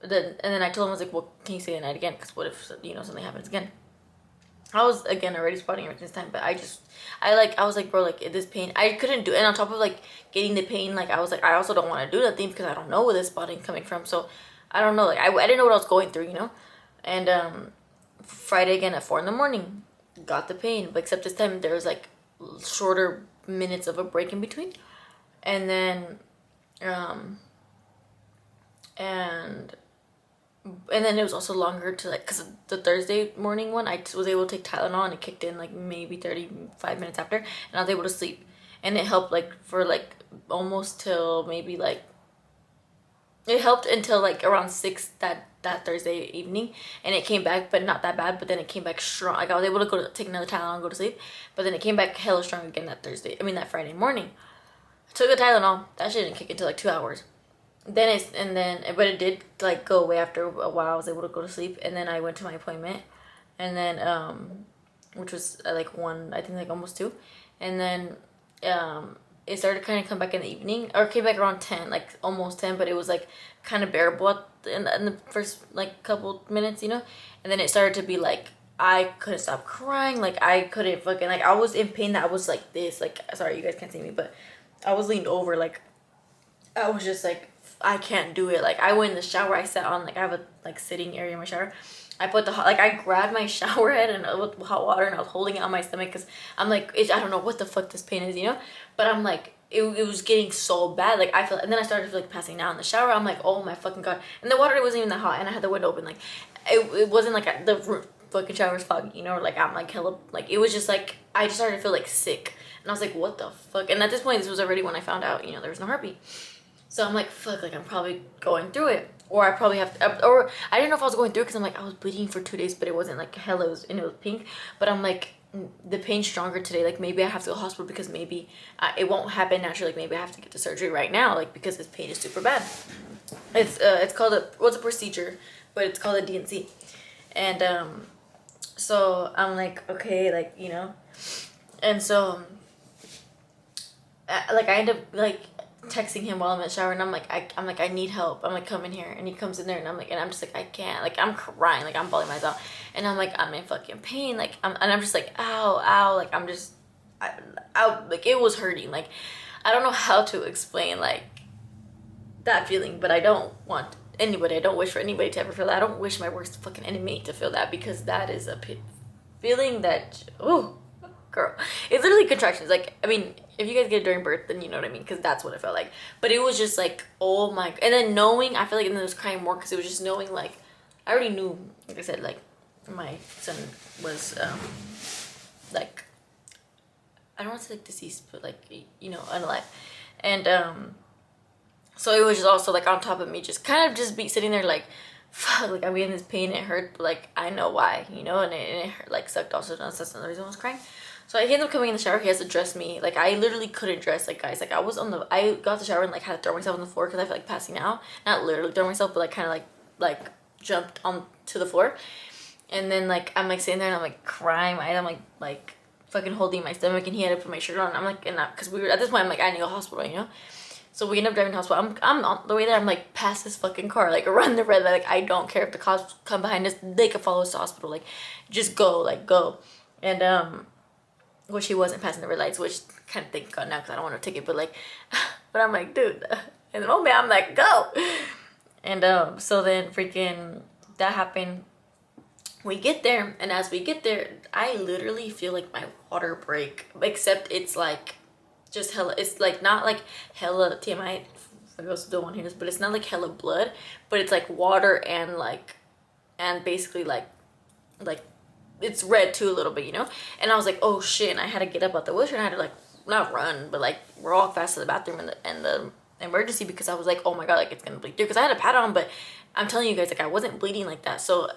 And then I told him, I was like, well, can you stay the night again? Because what if, something happens again? I was, again, already spotting everything this time, but I was like, bro, like, this pain, I couldn't do it. And on top of, like, getting the pain, like, I was like, I also don't want to do that thing because I don't know where this spotting coming from. So, I don't know, like, I didn't know what I was going through, And, Friday again at 4 in the morning, got the pain, but except this time there was, like, shorter minutes of a break in between. And then, and then it was also longer to, like, because the Thursday morning one, I was able to take Tylenol and it kicked in, like, maybe 35 minutes after, and I was able to sleep. And it helped, like, for, like, almost till maybe, like, it helped until, like, around 6 that Thursday evening, and it came back, but not that bad, but then it came back strong. Like, I was able to take another Tylenol and go to sleep, but then it came back hella strong again that Friday morning. I took the Tylenol, that shit didn't kick until, like, 2 hours. But it did, like, go away after a while. I was able to go to sleep, and then I went to my appointment, and then, which was at, like, 1, I think, like, almost 2, and then, it started to kind of come back in the evening, or came back around 10, like, almost 10, but it was, like, kind of bearable in the first, like, couple minutes, and then it started to be, like, I couldn't stop crying, like, I couldn't fucking, like, I was in pain that I was, like, this, like, sorry, you guys can't see me, but I was leaned over, like, I was just, like, I can't do it. Like, I went in the shower, I sat on, like, I have a, like, sitting area in my shower. I put I grabbed my shower head and with hot water, and I was holding it on my stomach because I'm like, I don't know what the fuck this pain is, But I'm like, it was getting so bad. Like, I felt, and then I started to feel like passing out in the shower. I'm like, oh my fucking God. And the water wasn't even that hot, and I had the window open. Like, it wasn't like the fucking shower's foggy, like, I'm like hella, like, it was just like, I just started to feel like sick. And I was like, what the fuck? And at this point, this was already when I found out, there was no heartbeat. So I'm like, fuck, like, I'm probably going through it. Or I probably have to, or I didn't know if I was going through it because I'm like, I was bleeding for 2 days, but it wasn't like hell, it was pink. But I'm like, the pain's stronger today. Like, maybe I have to go to the hospital because maybe it won't happen naturally. Like, maybe I have to get to surgery right now, like, because this pain is super bad. It's called it's a procedure, but it's called a DNC. And, so I'm like, okay, like, and so, like, I end up, like, texting him while I'm in the shower, and I'm like, I need help. I'm like, come in here. And he comes in there, and I'm just like, I can't. Like, I'm crying, like, I'm bawling my eyes out, and I'm like, I'm in fucking pain, like, I'm just like, ow, like, I'm just, like, it was hurting. Like, I don't know how to explain, like, that feeling, but I don't wish for anybody to ever feel that. I don't wish my worst fucking enemy to feel that, because that is a feeling that, oh, girl, it's literally contractions. Like, I mean, if you guys get it during birth, then you know what I mean, because that's what it felt like. But it was just like, oh my, and then knowing, I feel like, and then I was crying more because it was just knowing, like, I already knew, like I said, like, my son was, like, I don't want to say, like, deceased, but, like, unalive. And, so it was just also, like, on top of me, just kind of just sitting there, like, fuck, like, I'm in this pain, it hurt, but, like, I know why, and it hurt, like, sucked also. That's another reason I was crying. So I ended up coming in the shower. He has to dress me. Like, I literally couldn't dress. Like, guys, like, I got the shower and, like, had to throw myself on the floor because I felt like passing out. Not literally throw myself, but, like, kind of, like, jumped onto the floor. And then, like, I'm, like, sitting there and I'm, like, crying. I'm, like, fucking holding my stomach, and he had to put my shirt on. And I'm, like, because we were, at this point, I'm, like, I need to go to the hospital, So we end up driving to the hospital. I'm on the way there. I'm, like, past this fucking car. Like, run the red light. Like, I don't care if the cops come behind us. They could follow us to the hospital. Like, just go. Like, go. And, which he wasn't passing the red lights, which kind of thank God now because I don't want to take it, but, like, but I'm like, dude, in the moment I'm like, go. And so then freaking that happened. We get there, and as we get there, I literally feel like my water break, except it's like just hella, it's like not like hella TMI for those who don't want to hear this, but it's not like hella blood, but it's like water and like, and basically like it's red too a little bit, you know. And I was like, oh shit, and I had to get up out the wheelchair and I had to like not run, but like walk fast to the bathroom and the emergency, because I was like, oh my god, like it's gonna bleed through, because I had a pad on, but I'm telling you guys, like I wasn't bleeding like that, so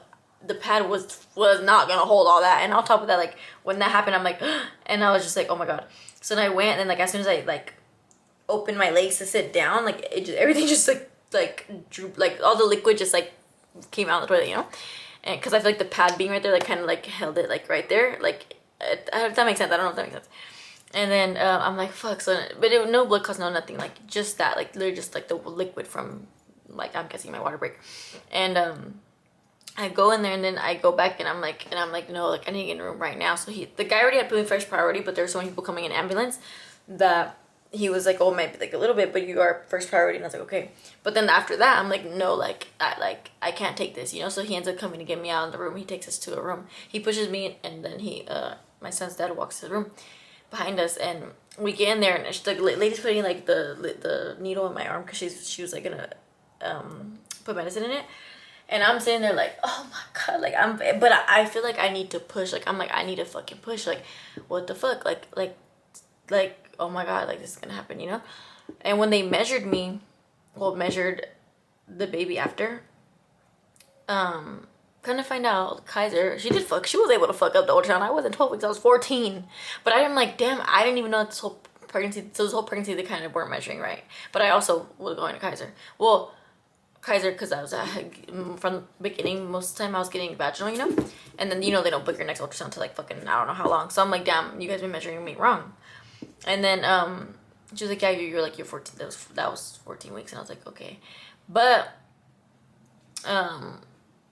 the pad was not gonna hold all that. And on top of that, like when that happened, I'm like and I was just like, oh my god. So then I went, and then like as soon as I like opened my legs to sit down, like it just, everything just like drooped, like all the liquid just like came out of the toilet, you know. And because I feel like the pad being right there like kind of like held it like right there, like if that makes sense. I don't know if that makes sense. And then I'm like, fuck. So but it, no blood clots, no nothing, like just that, like literally just like the liquid from, like I'm guessing my water break. And I go in there, and then I go back, and I'm like no, like I need to get in a room right now. So the guy already had put me first priority, but there's so many people coming in ambulance that he was like, oh, maybe like a little bit, but you are first priority. And I was like, okay. But then after that, I'm like, no, like I can't take this, you know. So he ends up coming to get me out of the room. He takes us to a room. He pushes me, and then my son's dad walks to the room behind us, and we get in there, and the lady's putting like the needle in my arm, because she was like gonna put medicine in it. And I'm sitting there like, oh my god, like but I feel like I need to push, like I'm like, I need to fucking push, like what the fuck, like oh my god, like this is gonna happen, you know. And when they measured me, measured the baby after, kind of find out Kaiser, she was able to fuck up the ultrasound. I wasn't 12 weeks, I was 14. But I'm like, damn, I didn't even know this whole pregnancy, they kind of weren't measuring right. But I also was going to Kaiser. Well, Kaiser, because I was from the beginning, most of the time I was getting vaginal, you know. And then, you know, they don't book your next ultrasound to like fucking I don't know how long. So I'm like, damn, you guys been measuring me wrong. And then she was like, yeah, you're 14. That was 14 weeks. And I was like, okay. But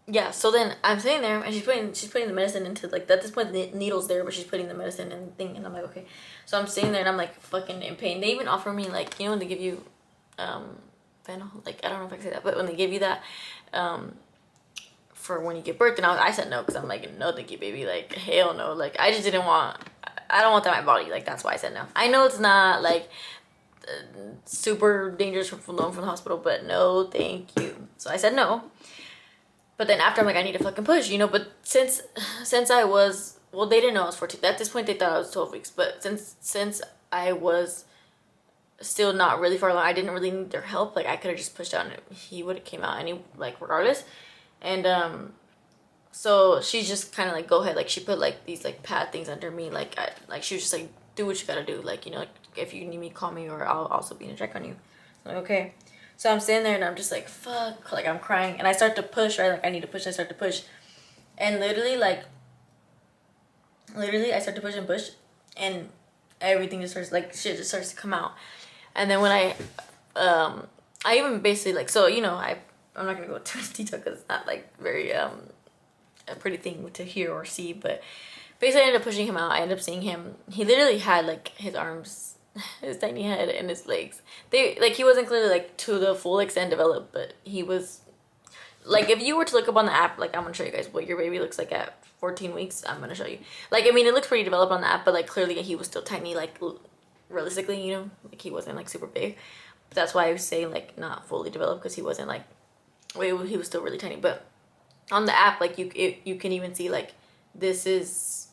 yeah, so then I'm sitting there, and she's putting the medicine into, like, at this point the needle's there, but she's putting the medicine in the thing, and I'm like, okay. So I'm sitting there, and I'm like fucking in pain. They even offer me, like, you know when they give you fennel, like I don't know if I can say that, but when they give you that for when you give birth, and I said no, because I'm like, no thank you, baby, like hell no, like I just didn't want, I don't want that in my body, like that's why I said no. I know it's not like super dangerous from the hospital, but no thank you. So I said no. But then after, I'm like, I need to fucking push, you know. But since I was, well, they didn't know I was 14. At this point, they thought I was 12 weeks. But since I was still not really far along, I didn't really need their help. Like, I could have just pushed out, and he would have came out regardless. And so she just kind of like, go ahead. Like, she put like these like pad things under me. Like she was just like, do what you gotta do. Like, you know, like, if you need me, call me, or I'll also be in a check on you. I'm like, okay. So I'm sitting there, and I'm just like, fuck, like I'm crying, and I start to push, right? Like I need to push, I start to push, and literally I start to push and push, and everything just starts, like shit just starts to come out. And then when I even basically, like, so, you know, I'm not gonna go too much detail because it's not like very a pretty thing to hear or see, but basically I ended up pushing him out. I ended up seeing him. He literally had like his arms, his tiny head, and his legs. He wasn't clearly like to the full extent developed, but he was like, if you were to look up on the app, like I'm gonna show you guys what your baby looks like at 14 weeks. I'm gonna show you. Like, I mean, it looks pretty developed on the app, but like clearly he was still tiny, like realistically, you know, like he wasn't like super big. But that's why I was saying like not fully developed, because he wasn't like, he was still really tiny. But on the app, like you can even see like this is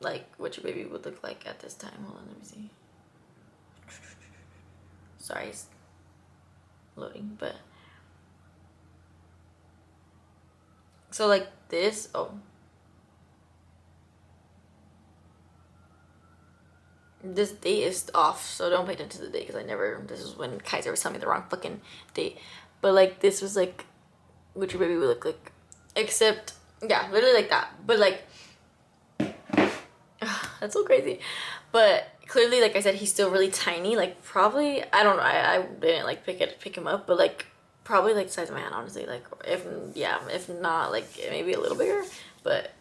like what your baby would look like at this time. Hold on, let me see. Sorry, it's loading, but so like this, this date is off, so don't pay attention to the date, because this is when Kaiser was telling me the wrong fucking date. But like this was like what your baby would look like, except, yeah, literally like that. But like that's so crazy. But clearly, like I said, he's still really tiny. Like probably, I don't know, I didn't like pick him up, but like probably like the size of my hand, honestly. Like if not, like maybe a little bigger, but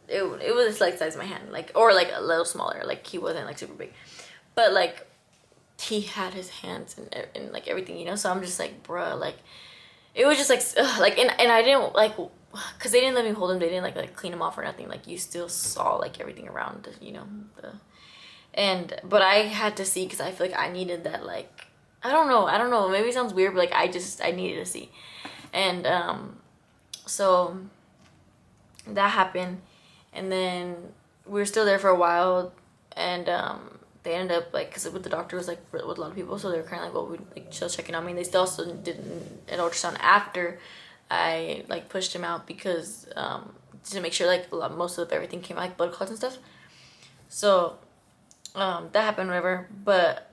it was like the size of my hand, like, or like a little smaller. Like he wasn't like super big, but like he had his hands and like everything, you know. So I'm just like, bruh, like it was just like like, and I didn't like, because they didn't let me hold him. They didn't like clean him off or nothing. Like you still saw like everything around, you know, but I had to see because I feel like I needed that, like, I don't know, maybe it sounds weird, but like I needed to see. And so that happened, and then we were still there for a while, and they ended up, like, because with the doctor was like with a lot of people, so they were kind of like, well, we like still checking on me. They still also did an ultrasound after I like pushed him out, because to make sure like most of everything came out, like blood clots and stuff. So that happened, whatever. But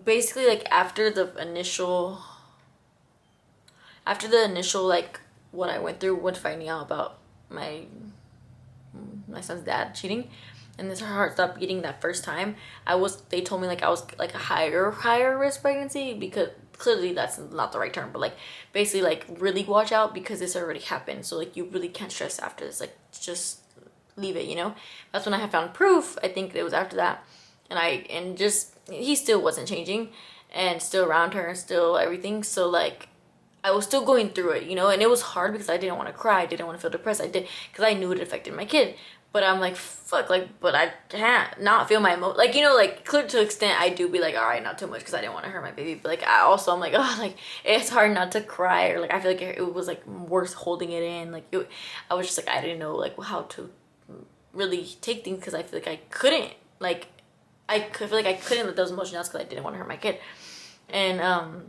basically, like, after the initial like what I went through when finding out about my son's dad cheating, and this, her heart stopped beating that first time, they told me like I was like a higher risk pregnancy, because clearly that's not the right term, but like basically like really watch out, because this already happened, so like you really can't stress after this, like just leave it, you know. That's when I had found proof. I think it was after that. And just, he still wasn't changing, and still around her, and still everything. So like I was still going through it, you know, and it was hard because I didn't want to cry, I didn't want to feel depressed, because I knew it affected my kid. But I'm like, fuck, like, but I can't not feel my like, you know, like, clear to an extent, I do be like, all right, not too much, because I didn't want to hurt my baby. But like, I'm like, oh, like, it's hard not to cry, or like, I feel like it was like worse holding it in. Like, I was just like, I didn't know like how to really take things, because I feel like I couldn't, like, I feel like I couldn't let those emotions out, because I didn't want to hurt my kid. And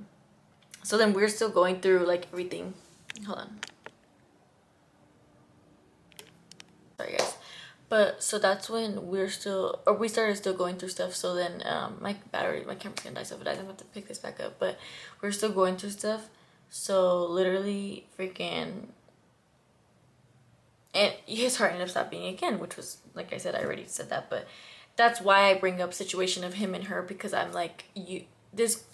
so then we're still going through like everything. Hold on. Sorry guys. But so that's when we started still going through stuff. So then my camera's gonna die, so if it dies, I'm gonna have to pick this back up. But we're still going through stuff. So literally freaking, and his heart ended up stopping again, which was, like I said, I already said that, but that's why I bring up situation of him and her, because I'm like,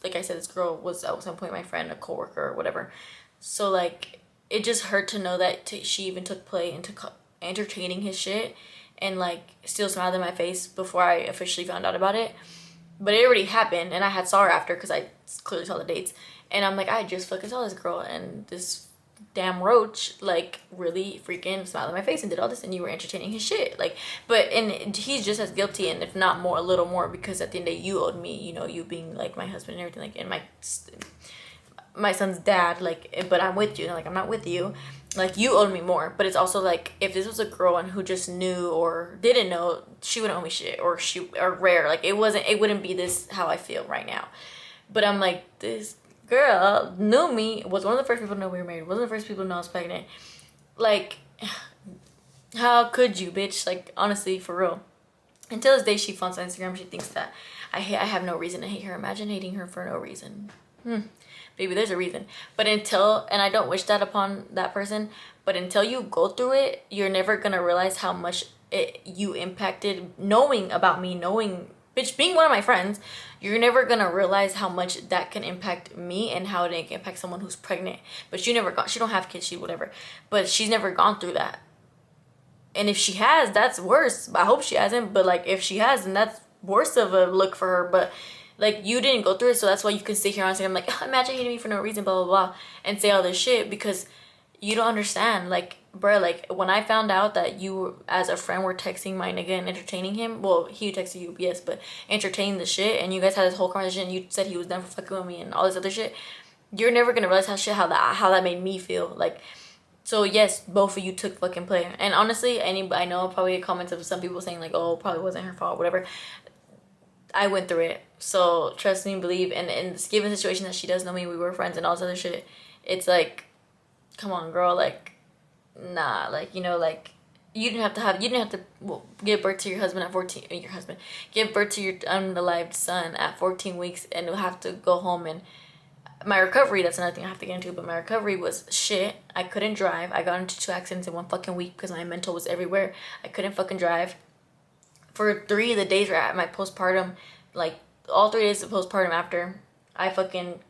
like I said, this girl was at some point my friend, a coworker, or whatever. So like, it just hurt to know that she even took play into entertaining his shit, and like still smiled in my face before I officially found out about it. But it already happened, and I had saw her after, because I clearly saw the dates, and I'm like, I just fucking saw this girl, and this damn roach like really freaking smiled in my face and did all this, and you were entertaining his shit. Like, and he's just as guilty, and if not more, a little more, because at the end of the day, you owed me, you know, you being like my husband and everything, like, and my son's dad, like, but I'm with you, like, I'm not with you, like, you owed me more. But it's also like, if this was a girl and who just knew or didn't know, she wouldn't owe me shit, or rare, like, it wouldn't be this how I feel right now. But I'm like, this girl knew me, was one of the first people to know we were married, wasn't the first people to know I was pregnant. Like, how could you, bitch? Like, honestly, for real. Until this day, she finds on Instagram, she thinks that I have no reason to hate her. Imagine hating her for no reason. Baby, there's a reason. But and I don't wish that upon that person, but until you go through it, you're never gonna realize how much you impacted, knowing about me, bitch, being one of my friends. You're never gonna realize how much that can impact me, and how it can impact someone who's pregnant. But she don't have kids, whatever. But she's never gone through that. And if she has, that's worse. I hope she hasn't, but like, if she has, then that's worse of a look for her. But like, you didn't go through it, so that's why you can sit here on Instagram like, oh, imagine hating me for no reason, blah blah blah, and say all this shit, because you don't understand. Like, bruh, like, when I found out that you as a friend were texting my nigga and entertaining him, well, he texted you, yes, but entertaining the shit, and you guys had this whole conversation, and you said he was done for fucking with me and all this other shit, you're never gonna realize how that made me feel. Like, so yes, both of you took fucking play. And honestly, I know probably comments of some people saying like, oh, probably wasn't her fault, whatever. I went through it, so trust me, believe. And in this given situation that she does know me, we were friends and all this other shit, it's like, come on, girl, like, nah, like, you know, like, you didn't have to give birth to your husband at 14. Give birth to your unalived son at 14 weeks, and have to go home. And my recovery, that's another thing I have to get into, but my recovery was shit. I couldn't drive. I got into 2 accidents in 1 fucking week because my mental was everywhere. I couldn't fucking drive. For 3 of the days at my postpartum, like, all 3 days of postpartum after, I fucking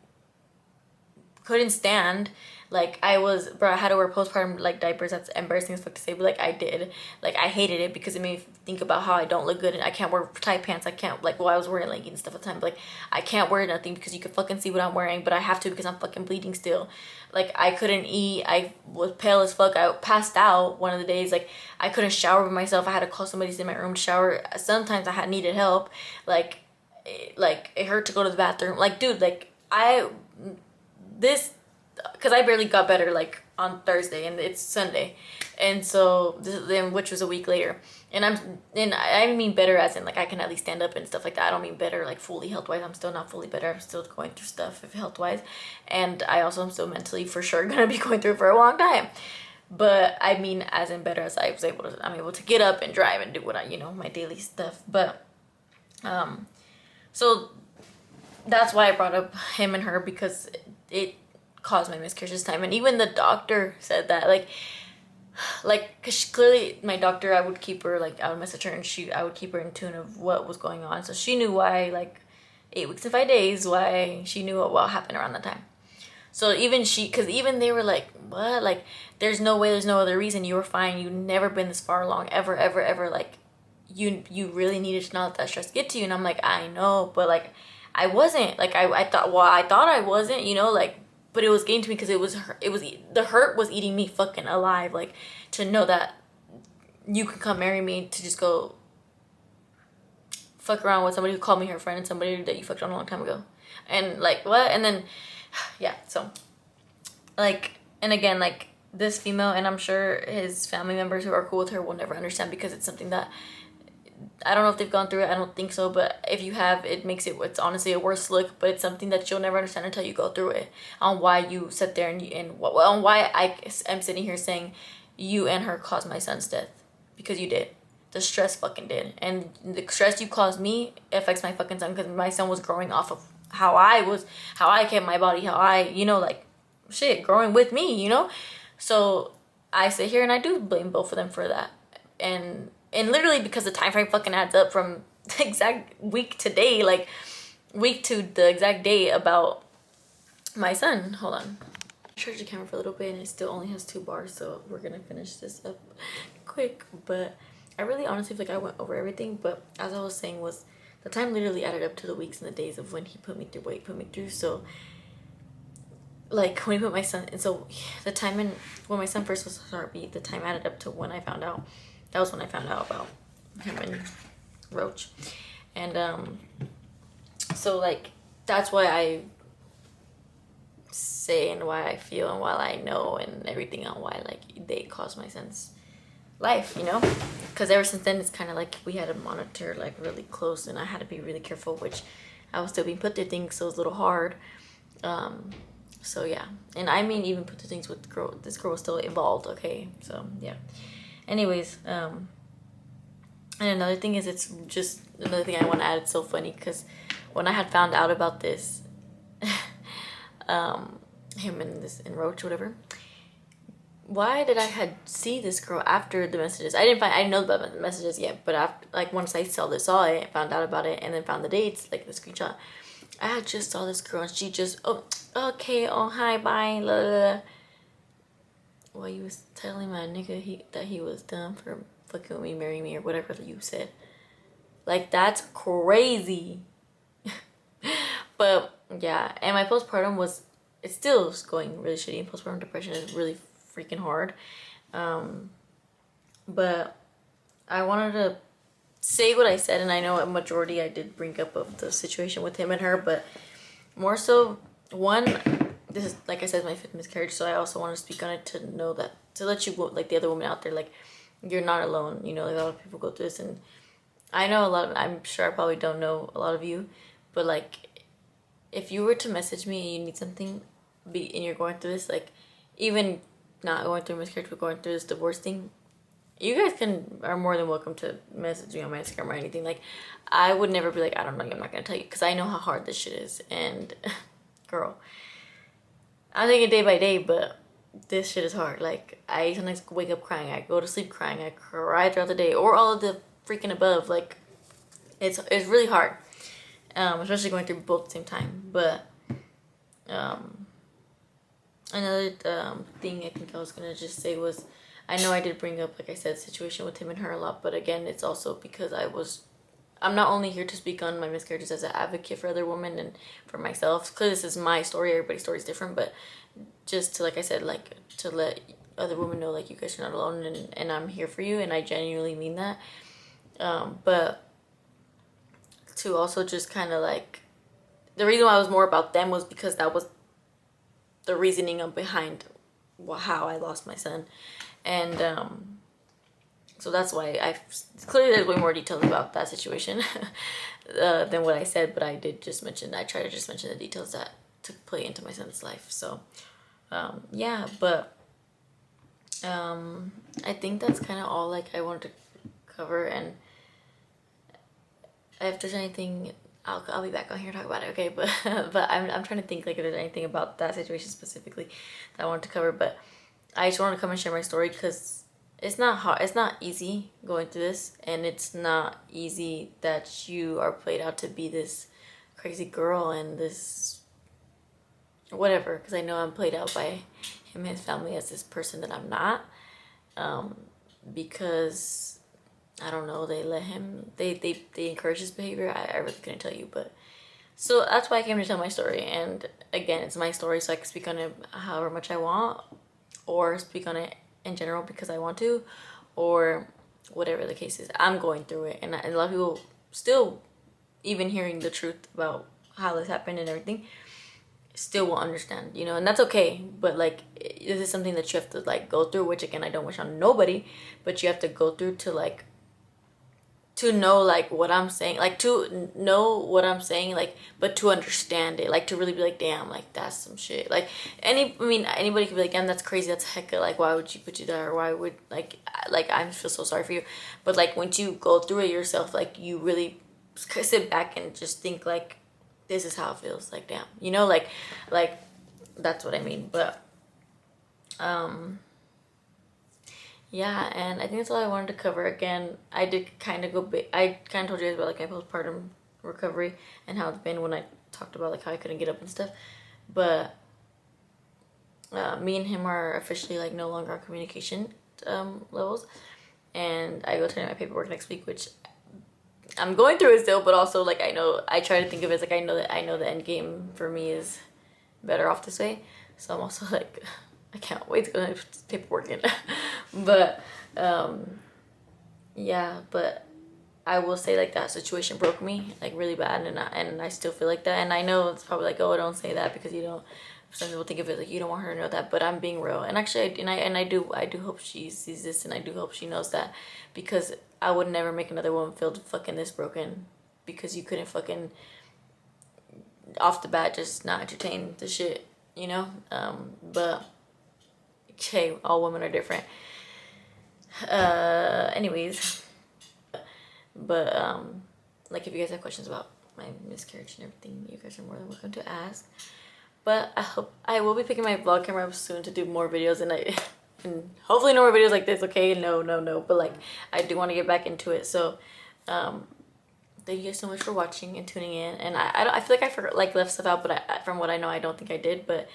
couldn't stand. Like, I had to wear postpartum, like, diapers. That's embarrassing as fuck to say, but, like, I did. Like, I hated it because it made me think about how I don't look good, and I can't wear tight pants. I can't, like, well, I was wearing leggings and stuff at the time, but, like, I can't wear nothing because you can fucking see what I'm wearing, but I have to because I'm fucking bleeding still. Like, I couldn't eat. I was pale as fuck. I passed out one of the days. Like, I couldn't shower by myself. I had to call somebody in my room to shower. Sometimes I had needed help. Like, it hurt to go to the bathroom. Like, dude, like, because I barely got better, like, on Thursday, and it's Sunday, and so then, which was a week later, and I mean better as in, like, I can at least stand up and stuff like that. I don't mean better, like, fully health-wise. I'm still not fully better. I'm still going through stuff health-wise, and I also am still mentally, for sure, gonna be going through it for a long time. But I mean, as in better as I'm able to get up and drive and do what my daily stuff. But so that's why I brought up him and her, because it caused my miscarriage this time. And even the doctor said that, because clearly my doctor, I would keep her, like, I would message her, and I would keep her in tune of what was going on, so she knew why, like, 8 weeks and 5 days, why she knew what happened around that time. So because even they were like, what, like, there's no way, there's no other reason, you were fine, you've never been this far along, ever, ever, ever, like, you really needed to not let that stress get to you. And I'm like, I know, but, like, I wasn't, like, I thought I wasn't, like, but it was getting to me because the hurt was eating me fucking alive. Like, to know that you can come marry me, to just go fuck around with somebody who called me her friend and somebody that you fucked on a long time ago. And, like, what? And then, yeah, so, like, and again, like, this female, and I'm sure his family members who are cool with her will never understand, because it's something that, I don't know if they've gone through it. I don't think so. But if you have, it's honestly a worse look. But it's something that you'll never understand until you go through it. On why you sit there on why I am sitting here saying you and her caused my son's death. Because you did. The stress fucking did. And the stress you caused me affects my fucking son. Because my son was growing off of how I kept my body, how I, like, shit, growing with me, So I sit here and I do blame both of them for that. And literally, because the time frame fucking adds up from the exact week to day, like, week to the exact day about my son. Hold on. I charged the camera for a little bit, and it still only has 2 bars, so we're gonna finish this up quick. But I really honestly feel like I went over everything, but as I was saying, was the time literally added up to the weeks and the days of when he put me through what he put me through. So, like, when he put my son, and so the time when my son first was heartbeat, the time added up to when I found out. That was when I found out about him and Roach. And so, like, that's why I say and why I feel and why I know and everything on why, like, they caused my son's life, because ever since then it's kind of like we had to monitor, like, really close, and I had to be really careful, which I was still being put through things, so it was a little hard. So yeah, and I mean, even put through things with this girl was still involved. Okay, so yeah. Anyways, and another thing is, it's just another thing I want to add. It's so funny because when I had found out about this, him and Roach, whatever. Why did I see this girl after the messages? I didn't know about the messages yet, but after, like, once I saw it, found out about it, and then found the dates, like the screenshot. I had just saw this girl, and she just, oh, okay, oh, hi, bye, la la la. Well, you was telling my nigga that he was done for fucking with me, marrying me, or whatever you said. Like, that's crazy. But yeah, and my postpartum it's still going really shitty, and postpartum depression is really freaking hard. But I wanted to say what I said, and I know a majority I did bring up of the situation with him and her, but more so, this is, like I said, my 5th miscarriage, so I also want to speak on it to know that, to let you, like, the other women out there, like, you're not alone, like, a lot of people go through this, and I know I'm sure I probably don't know a lot of you, but, like, if you were to message me and you need something, and you're going through this, like, even not going through miscarriage, but going through this divorce thing, you guys are more than welcome to message me on my Instagram or anything. Like, I would never be like, I don't know, I'm not gonna tell you, because I know how hard this shit is, and girl, I'm taking it day by day, but this shit is hard. Like, I sometimes wake up crying, I go to sleep crying, I cry throughout the day, or all of the freaking above. Like, it's really hard, especially going through both at the same time. But Another thing I think I was gonna just say was, I know I did bring up, like I said, situation with him and her a lot, but again, it's also because I'm not only here to speak on my miscarriages as an advocate for other women and for myself, because this is my story, everybody's story is different, but just to, like I said, like to let other women know, like, you guys are not alone, and I'm here for you, and I genuinely mean that. But to also just kind of like, the reason why I was more about them was because that was the reasoning behind how I lost my son. And so that's why clearly there's way more details about that situation than what I said, but I tried to just mention the details that took place into my son's life. So yeah, but I think that's kind of all like I wanted to cover. And if there's anything, I'll be back on here to talk about it, okay? But I'm trying to think like if there's anything about that situation specifically that I wanted to cover. But I just wanted to come and share my story because it's not hard. It's not easy going through this, and it's not easy that you are played out to be this crazy girl and this whatever. Because I know I'm played out by him and his family as this person that I'm not. Because I don't know, they let him, they encourage his behavior. I really couldn't tell you, but so that's why I came to tell my story. And again, it's my story, so I can speak on it however much I want, or speak on it in general because I want to, or whatever the case is. I'm going through it, and a lot of people still, even hearing the truth about how this happened and everything, still won't understand, you know, and that's okay. But like, this is something that you have to like go through, which again, I don't wish on nobody, but you have to go through to like, to know like what I'm saying, like to know what I'm saying, like, but to understand it, like to really be like, damn, like that's some shit. Like anybody could be like, damn, that's crazy, that's hecka, like why would you put you there, or why would like I feel so sorry for you. But like once you go through it yourself, like you really sit back and just think like, this is how it feels, like damn, you know, like that's what I mean. But yeah, and I think that's all I wanted to cover. Again, I did kind of I kind of told you guys about like my postpartum recovery and how it's been when I talked about like how I couldn't get up and stuff. But me and him are officially like no longer on communication levels, and I go turn in my paperwork next week, which I'm going through it still. But also like I try to think of it as like I know the end game for me is better off this way. So I'm also like, I can't wait to go to paperwork in. But yeah, but I will say like that situation broke me like really bad, and I still feel like that. And I know it's probably like, oh, don't say that because you don't. Some people think of it like you don't want her to know that, but I'm being real. And actually, I do hope she sees this, and I do hope she knows that, because I would never make another woman feel fucking this broken because you couldn't fucking off the bat just not entertain the shit, you know. But okay, all women are different. Anyways, but like if you guys have questions about my miscarriage and everything, you guys are more than welcome to ask. But I hope I will be picking my vlog camera up soon to do more videos, and hopefully no more videos like this. Okay, no, but like I do want to get back into it. So thank you guys so much for watching and tuning in. And I feel like I forgot, like left stuff out, but from what I know, I don't think I did. But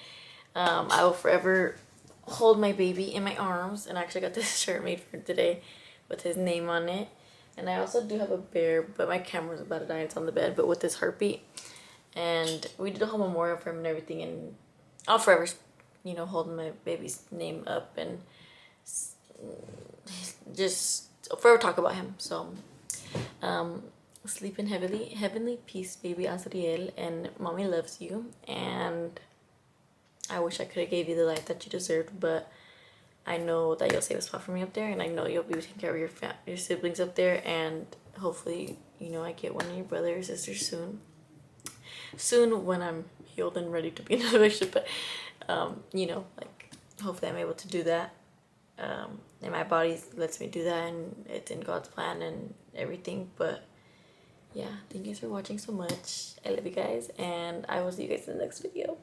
I will forever hold my baby in my arms. And I actually got this shirt made for today with his name on it. And I also do have a bear, but my camera's about to die. It's on the bed, but with this heartbeat. And we did a whole memorial for him and everything. And I'll forever, you know, hold my baby's name up and just forever talk about him. So sleep in heavenly peace, baby Azriel, and mommy loves you. And I wish I could have gave you the life that you deserved, but I know that you'll save a spot for me up there, and I know you'll be taking care of your siblings up there, and hopefully, you know, I get one of your brothers or sisters soon when I'm healed and ready to be in a relationship. But you know, like hopefully I'm able to do that, and my body lets me do that, and it's in God's plan and everything. But yeah, thank you guys for watching so much. I love you guys, and I will see you guys in the next video.